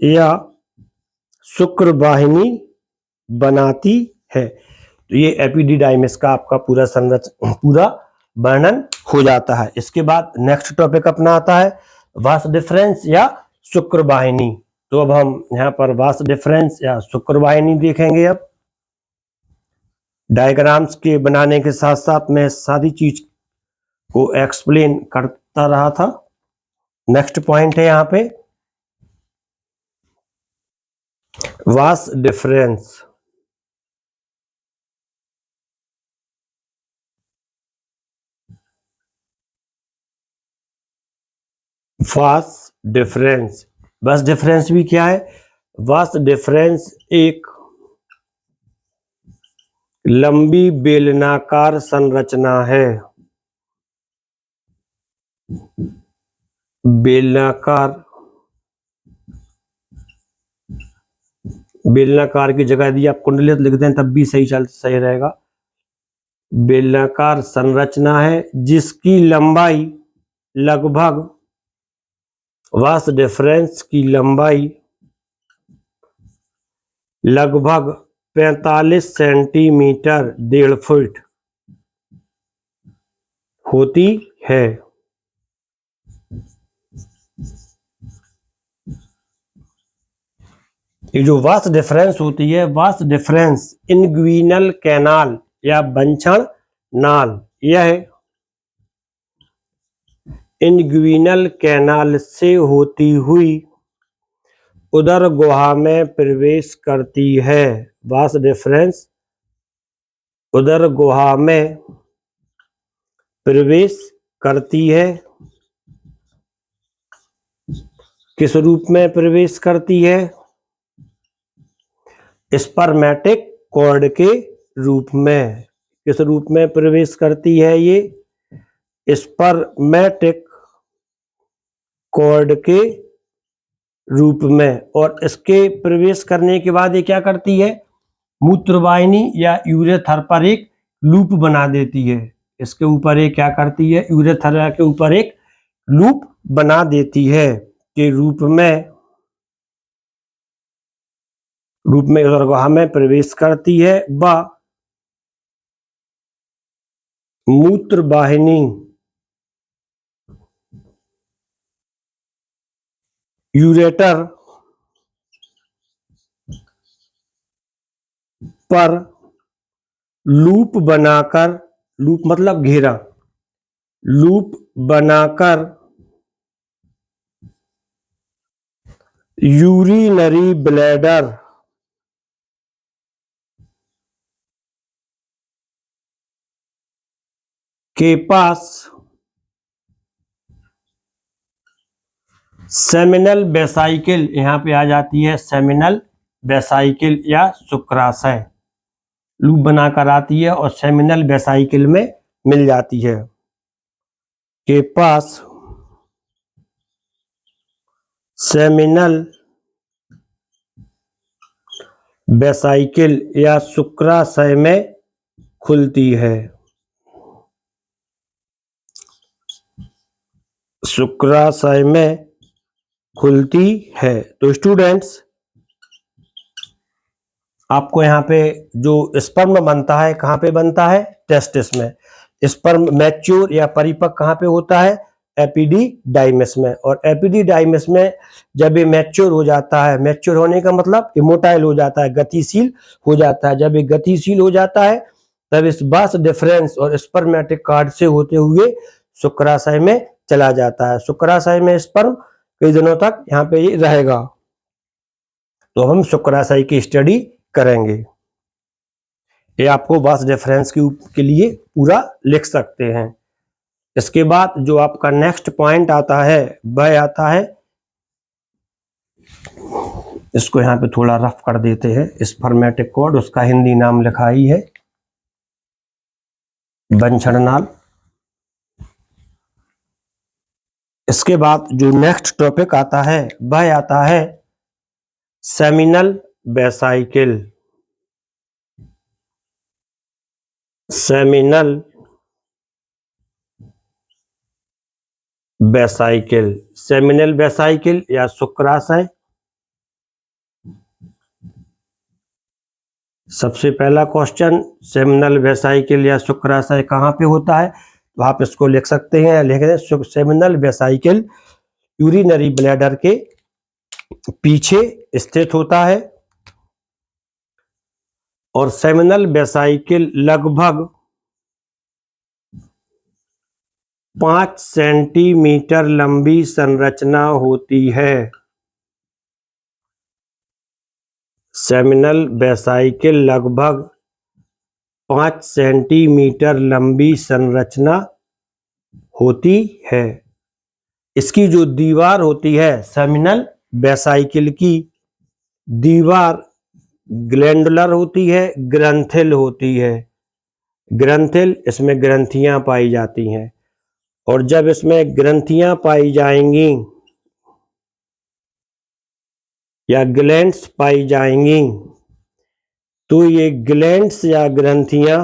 या शुक्र वाहिनी बनाती है। तो ये एपिडिडाइमिस का आपका पूरा वर्णन हो जाता है। इसके बाद नेक्स्ट टॉपिक अपना आता है वास डिफरेंस या शुक्र वाहिनी। तो अब हम यहाँ पर वास डिफरेंस या शुक्र वाहिनी देखेंगे। अब डायग्राम्स के बनाने के साथ साथ मैं सारी चीज को एक्सप्लेन करता रहा था। नेक्स्ट पॉइंट है यहाँ पे vas deferens. Vas deferens, vas deferens भी क्या है? वास डिफरेंस एक लंबी बेलनाकार संरचना है। बेलनाकार की जगह यदि आप कुंडलित लिख दें तब भी सही रहेगा। बेलनाकार संरचना है जिसकी लंबाई लगभग, वास डिफरेंस की लंबाई लगभग 45 सेंटीमीटर 1.5 फुट होती है। ये जो वास डिफरेंस होती है, वास डिफरेंस इनग्विनल कैनाल या बंछण नाल, यह इनग्विनल कैनाल से होती हुई उदर गुहा में प्रवेश करती है। वास डिफरेंस उदर गुहा में प्रवेश करती है। किस रूप में प्रवेश करती है? स्पर्मेटिक कॉर्ड के रूप में। किस रूप में प्रवेश करती है? ये स्पर्मेटिक कॉर्ड के रूप में। और इसके प्रवेश करने के बाद ये क्या करती है? मूत्रवाहिनी या यूरेथर पर एक लूप बना देती है। इसके ऊपर ये क्या करती है? यूरेथर के ऊपर एक लूप बना देती है के रूप में उदरगाह में प्रवेश करती है। व मूत्रवाहिनी यूरेटर पर लूप बनाकर, लूप मतलब घेरा, लूप बनाकर यूरिनरी ब्लैडर के पास सेमिनल वेसाइकिल, यहाँ पे आ जाती है सेमिनल वेसाइकिल या शुक्राशय, लूप बनाकर आती है और सेमिनल वेसाइकिल में मिल जाती है। के पास सेमिनल वेसाइकिल या शुक्राशय में खुलती है। शुक्राशय में खुलती है। तो स्टूडेंट्स, आपको यहाँ पे जो स्पर्म बनता है, कहाँ पे बनता है? टेस्टिस में। स्पर्म मैच्योर या परिपक्व कहाँ पे होता है? एपिडिडाइमिस में। और एपिडिडाइमिस में जब ये मैच्योर हो जाता है, मैच्योर होने का मतलब इमोटाइल हो जाता है, गतिशील हो जाता है। जब ये गतिशील हो जाता है तब इस बस डिफरेंस और स्पर्मेटिक कार्ड से होते हुए शुक्राशय में चला जाता है। शुक्राशय में स्पर्म कई दिनों तक यहाँ पे ये रहेगा। तो हम शुक्राशय की स्टडी करेंगे। ये आपको बस डिफरेंस के लिए पूरा लिख सकते हैं। इसके बाद जो आपका नेक्स्ट पॉइंट आता है वह आता है, इसको यहाँ पे थोड़ा रफ कर देते हैं, स्पर्मेटिक कॉर्ड, उसका हिंदी नाम लिखा ही है वंशनाल। इसके बाद जो नेक्स्ट टॉपिक आता है वह आता है seminal vesicle. Seminal vesicle, seminal vesicle या शुक्राशय। सबसे पहला क्वेश्चन, सेमिनल वेसाइकिल या शुक्राशय कहाँ पे होता है? तो आप इसको लिख सकते हैं, लिख दें सेमिनल वेसाइकिल यूरिनरी ब्लैडर के पीछे स्थित होता है। और सेमिनल वेसाइकिल लगभग 5 सेंटीमीटर लंबी संरचना होती है। सेमिनल वेसाइकिल लगभग 5 सेंटीमीटर लंबी संरचना होती है। इसकी जो दीवार होती है सेमिनल वेसाइकिल की दीवार ग्लैंडुलर होती है, ग्रंथिल होती है। ग्रंथिल, इसमें ग्रंथियां पाई जाती हैं। और जब इसमें ग्रंथियां पाई जाएंगी या ग्लैंड्स पाई जाएंगी तो ये ग्लैंड्स या ग्रंथियां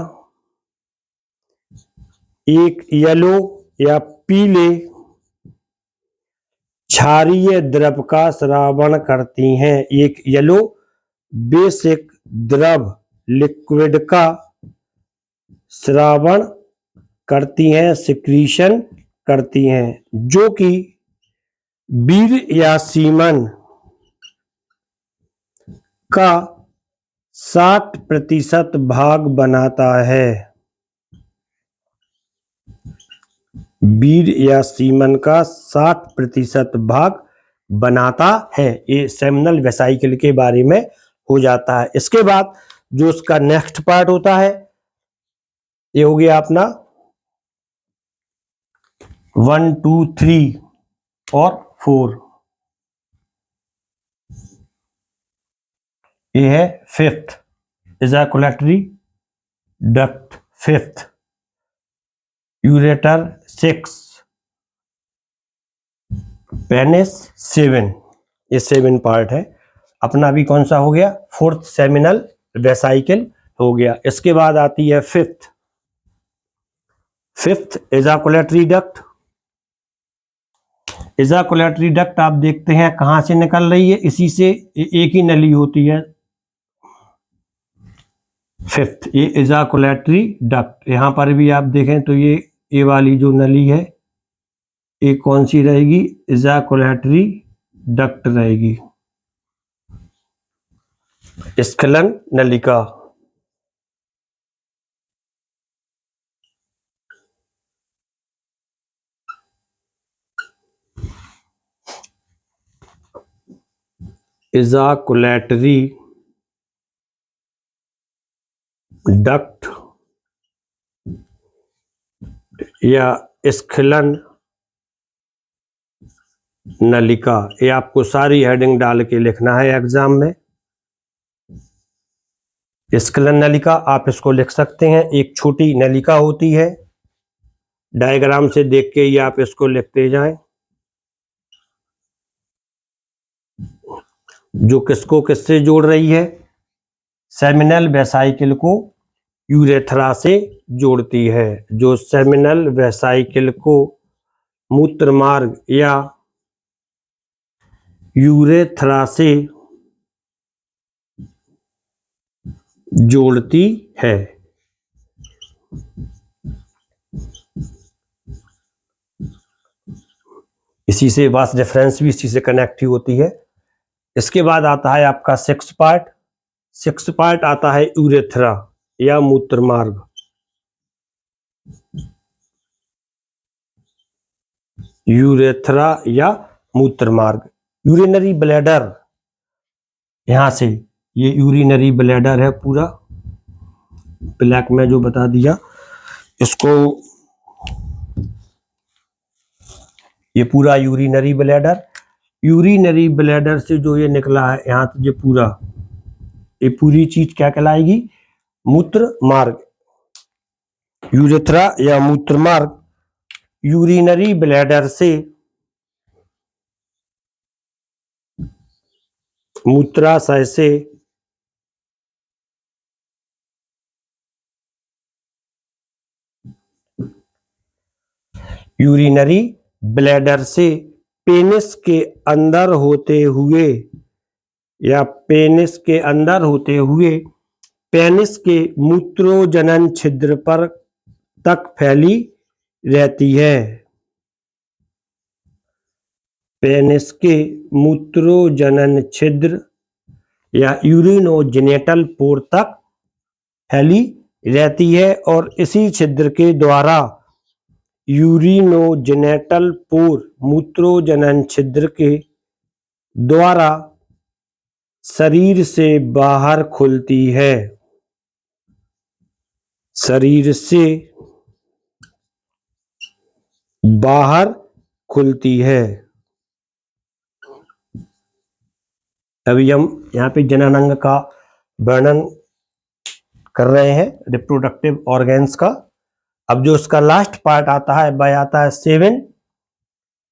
एक येलो या पीले क्षारीय द्रव का स्रावण करती हैं। एक येलो बेसिक द्रव लिक्विड का स्रावण करती हैं, सिक्रीशन करती हैं, जो कि वीर्य या सीमन का 60% भाग बनाता है। वीर्य या सीमन का 60% भाग बनाता है। ये सेमिनल वेसाइकिल के बारे में हो जाता है। इसके बाद जो उसका नेक्स्ट पार्ट होता है ये हो गया अपना 1, 2, 3 और 4। ये है 5th ejaculatory duct, 5th ureter 6, penis 7। ये 7 पार्ट है। अपना भी कौन सा हो गया? 4th सेमिनल वेसाइकिल हो गया। इसके बाद आती है 5th ejaculatory duct। ejaculatory duct आप देखते हैं कहां से निकल रही है, इसी से एक ही नली होती है 5th, ये ejaculatory duct। यहां पर भी आप देखें तो ये वाली जो नली है ये कौन सी रहेगी? ejaculatory duct रहेगी, स्खलन नलिका। ejaculatory डक्ट या स्खलन नलिका, ये आपको सारी हेडिंग डाल के लिखना है एग्जाम में। स्खलन नलिका आप इसको लिख सकते हैं, एक छोटी नलिका होती है, डायग्राम से देख के ही आप इसको लिखते जाएं, जो किसको किससे जोड़ रही है? सेमिनल वेसाइकिल को यूरेथ्रा से जोड़ती है। जो सेमिनल वेसाइकिल को मूत्र मार्ग या यूरेथ्रा से जोड़ती है। इसी से वास डिफरेंस भी इसी से कनेक्ट ही होती है। इसके बाद आता है आपका सिक्स पार्ट आता है यूरेथ्रा या मूत्रमार्ग। यूरेथ्रा या मूत्रमार्ग। यूरिनरी ब्लैडर, यहां से ये यूरिनरी ब्लैडर है पूरा, ब्लैक में जो बता दिया इसको, ये पूरा यूरिनरी ब्लैडर से जो ये निकला है यहाँ से, ये पूरी चीज क्या कहलाएगी? मूत्र मार्ग। यूरेथ्रा या मूत्रमार्ग यूरिनरी ब्लैडर से मूत्राशय से यूरिनरी ब्लैडर से पेनिस के अंदर होते हुए पेनिस के मूत्रोजनन छिद्र पर तक फैली रहती है। पेनिस के मूत्रोजनन छिद्र या यूरिनोजेनिटल पोर तक फैली रहती है और इसी छिद्र के द्वारा यूरिनोजेनिटल पोर, मूत्रोजनन छिद्र के द्वारा शरीर से बाहर खुलती है। शरीर से बाहर खुलती है। अभी हम यहाँ पे जननांग का वर्णन कर रहे हैं, रिप्रोडक्टिव ऑर्गन्स का। अब जो उसका लास्ट पार्ट आता है वह आता है सेवन,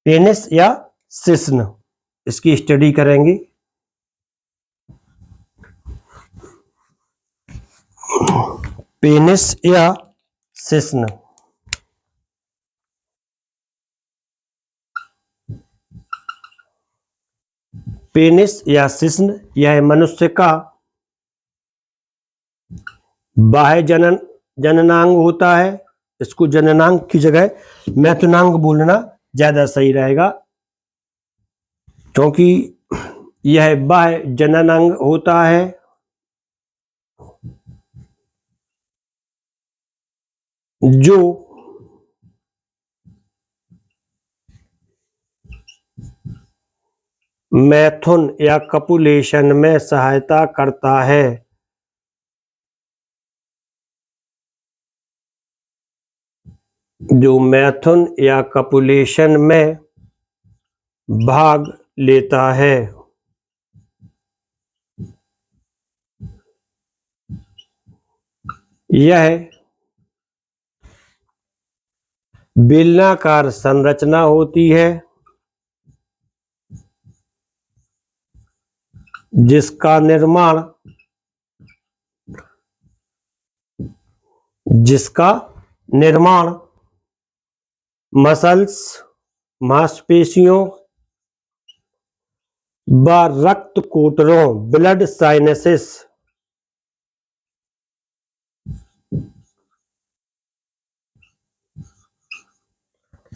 पेनिस या शिश्न। इसकी स्टडी करेंगे। पेनिस या शिश्न। पेनिस या शिश्न यह मनुष्य का बाह्य जननांग होता है। इसको जननांग की जगह मैथुनांग बोलना ज्यादा सही रहेगा, क्योंकि यह बाह्य जननांग होता है। जो मैथुन या कपुलेशन में सहायता करता है। जो मैथुन या कपुलेशन में भाग लेता है। यह बेलनाकार संरचना होती है जिसका निर्माण मसल्स, मांसपेशियों व रक्त कोटरों, blood sinuses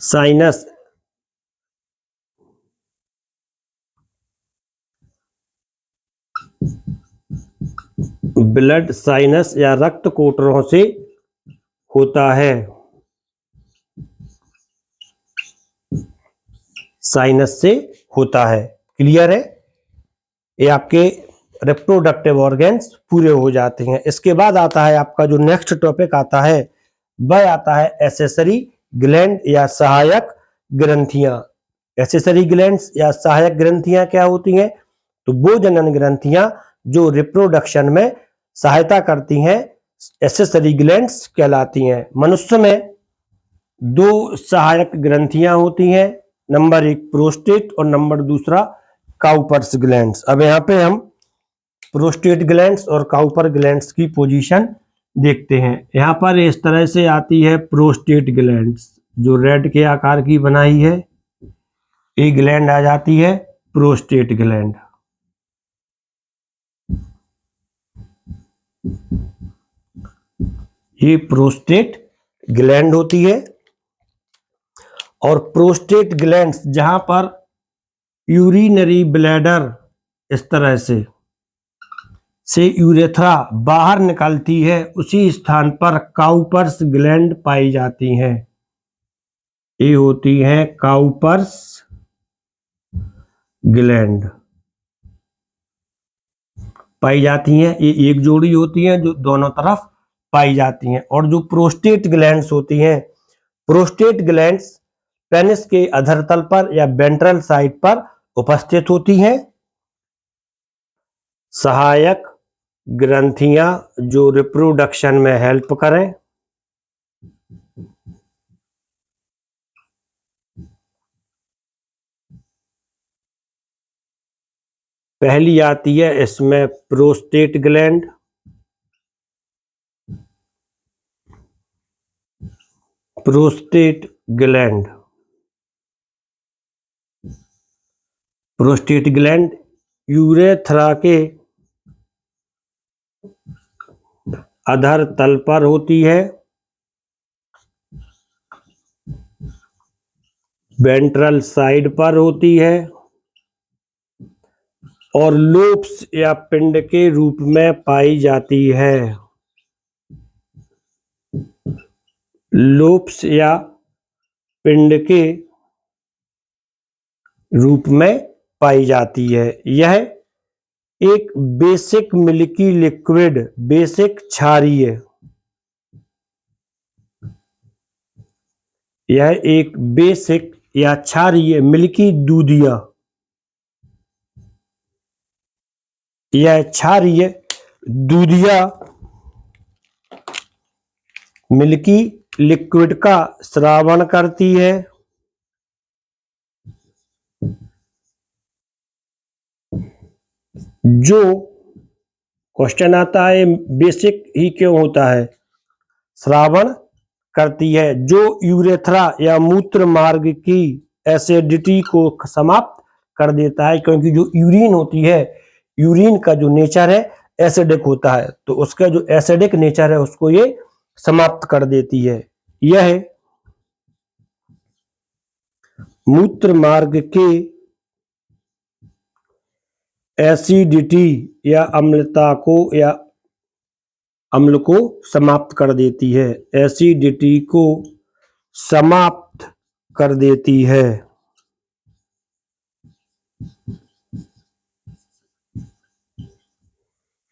sinus blood sinus या रक्त कोटरों से होता है। साइनस से होता है। क्लियर है? ये आपके रिप्रोडक्टिव ऑर्गन्स पूरे हो जाते हैं। इसके बाद आता है आपका जो नेक्स्ट टॉपिक आता है वह आता है एक्सेसरी ग्लैंड या सहायक ग्रंथियां। एक्सेसरी ग्लैंड्स या सहायक ग्रंथियां क्या होती हैं? तो वो जनन ग्रंथियां जो रिप्रोडक्शन में सहायता करती हैं एक्सेसरी ग्लैंड्स कहलाती हैं। मनुष्य में दो सहायक ग्रंथियां होती हैं, नंबर एक प्रोस्टेट और नंबर दूसरा काउपर्स ग्लैंड्स। अब यहाँ पे हम प्रोस्टेट ग्लैंड्स और काउपर ग्लैंड्स की पोजीशन देखते हैं। यहाँ पर इस तरह से आती है प्रोस्टेट ग्लैंड्स, जो रेड के आकार की बनाई है। एक ग्लैंड आ जाती है प्रोस्टेट ग्लैंड। ये प्रोस्टेट ग्लैंड होती है और प्रोस्टेट ग्लैंड्स जहां पर यूरिनरी ब्लैडर इस तरह से यूरेथ्रा बाहर निकलती है, उसी स्थान पर काउपर्स ग्लैंड पाई जाती हैं। ये होती हैं काउपर्स ग्लैंड पाई जाती हैं। ये एक जोड़ी होती हैं जो दोनों तरफ पाई जाती हैं। और जो प्रोस्टेट ग्लैंड्स होती हैं, प्रोस्टेट ग्लैंड्स पेनिस के अधर तल पर या वेंट्रल साइड पर उपस्थित होती हैं। सहायक ग्रंथियां जो रिप्रोडक्शन में हेल्प करें। पहली आती है इसमें prostate gland, prostate gland, prostate gland urethra के अधर तल पर होती है, वेंट्रल साइड पर होती है और लोब्स या पिंड के रूप में पाई जाती है। लोब्स या पिंड के रूप में पाई जाती है। यह एक बेसिक मिल्की लिक्विड, बेसिक क्षारीय, यह एक बेसिक या क्षारीय मिल्की दूधिया, यह क्षारीय दूधिया मिल्की लिक्विड का स्रावण करती है। जो क्वेश्चन आता है बेसिक ही क्यों होता है, स्रावण करती है, जो यूरेथ्रा या मूत्र मार्ग की एसिडिटी को समाप्त कर देता है। क्योंकि जो यूरिन होती है, यूरिन का जो नेचर है एसिडिक होता है, तो उसका जो एसिडिक नेचर है उसको ये समाप्त कर देती है। यह मूत्र मार्ग के एसिडिटी या अम्ल को समाप्त कर देती है, एसिडिटी को समाप्त कर देती है।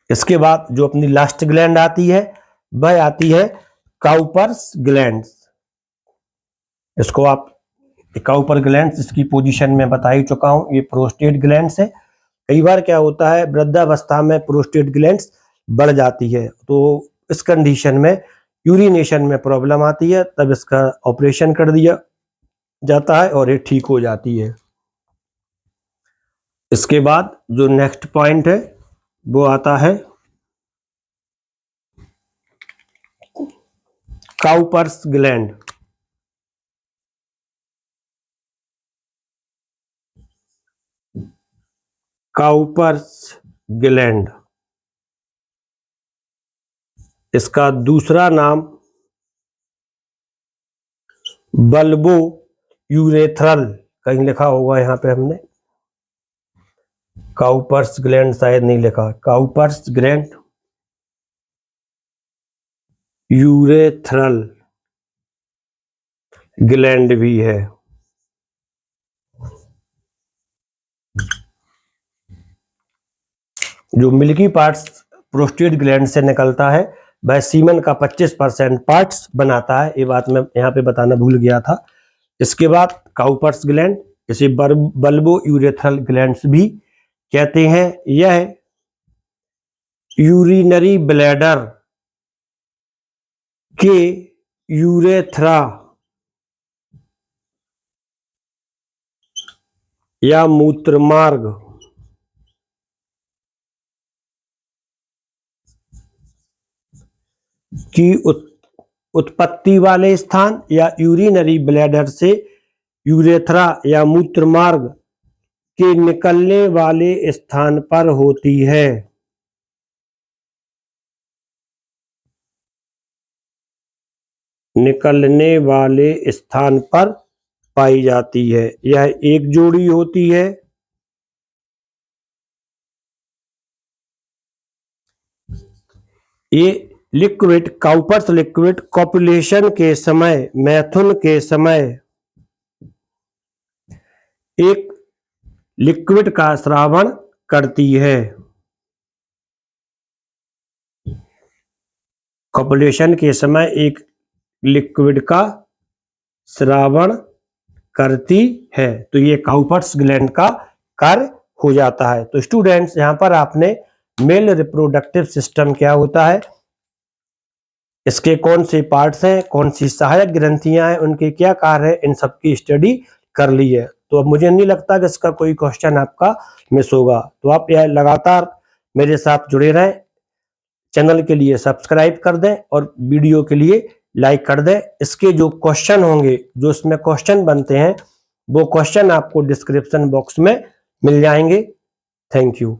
इसके बाद जो अपनी लास्ट ग्लैंड आती है वह आती है काउपर्स ग्लैंड। इसको आप काउपर ग्लैंड, इसकी पोजीशन में बता ही चुका हूं, ये प्रोस्टेट ग्लैंड है। कई बार क्या होता है वृद्धावस्था में प्रोस्टेट ग्लैंड बढ़ जाती है, तो इस कंडीशन में यूरिनेशन में प्रॉब्लम आती है, तब इसका ऑपरेशन कर दिया जाता है और ये ठीक हो जाती है। इसके बाद जो नेक्स्ट पॉइंट है वो आता है काउपर्स ग्लैंड। काउपर्स ग्लैंड, इसका दूसरा नाम बल्बो यूरेथ्रल, कहीं लिखा होगा यहाँ पे हमने काउपर्स ग्लैंड, शायद नहीं लिखा, काउपर्स ग्लैंड यूरेथ्रल ग्लैंड भी है। जो मिल्की पार्ट्स प्रोस्टेट ग्लैंड से निकलता है वह सीमन का 25% पार्ट्स बनाता है, ये बात मैं यहाँ पे बताना भूल गया था। इसके बाद काउपर्स ग्लैंड, इसे बल्बो यूरेथ्रल ग्लैंड्स भी कहते हैं। यह यूरिनरी ब्लैडर के यूरेथ्रा या मूत्रमार्ग की उत्पत्ति वाले स्थान या यूरिनरी ब्लैडर से यूरेथ्रा या मूत्रमार्ग के निकलने वाले स्थान पर होती है। निकलने वाले स्थान पर पाई जाती है। यह एक जोड़ी होती है। ये लिक्विड काउपर्स लिक्विड कॉपुलेशन के समय, मैथुन के समय एक लिक्विड का स्रावन करती है। कॉपुलेशन के समय एक लिक्विड का स्रावन करती है, तो ये काउपर्स ग्लैंड का कार्य हो जाता है। तो स्टूडेंट्स, यहाँ पर आपने मेल रिप्रोडक्टिव सिस्टम क्या होता है, इसके कौन से पार्ट्स हैं, कौन सी सहायक ग्रंथियां हैं, उनके क्या कार्य है, इन सब की स्टडी कर ली है। तो अब मुझे नहीं लगता कि इसका कोई क्वेश्चन आपका मिस होगा। तो आप यह लगातार मेरे साथ जुड़े रहें, चैनल के लिए सब्सक्राइब कर दें और वीडियो के लिए लाइक कर दें। इसके जो क्वेश्चन होंगे, जो इसमें क्वेश्चन बनते हैं, वो क्वेश्चन आपको डिस्क्रिप्शन बॉक्स में मिल जाएंगे। Thank you.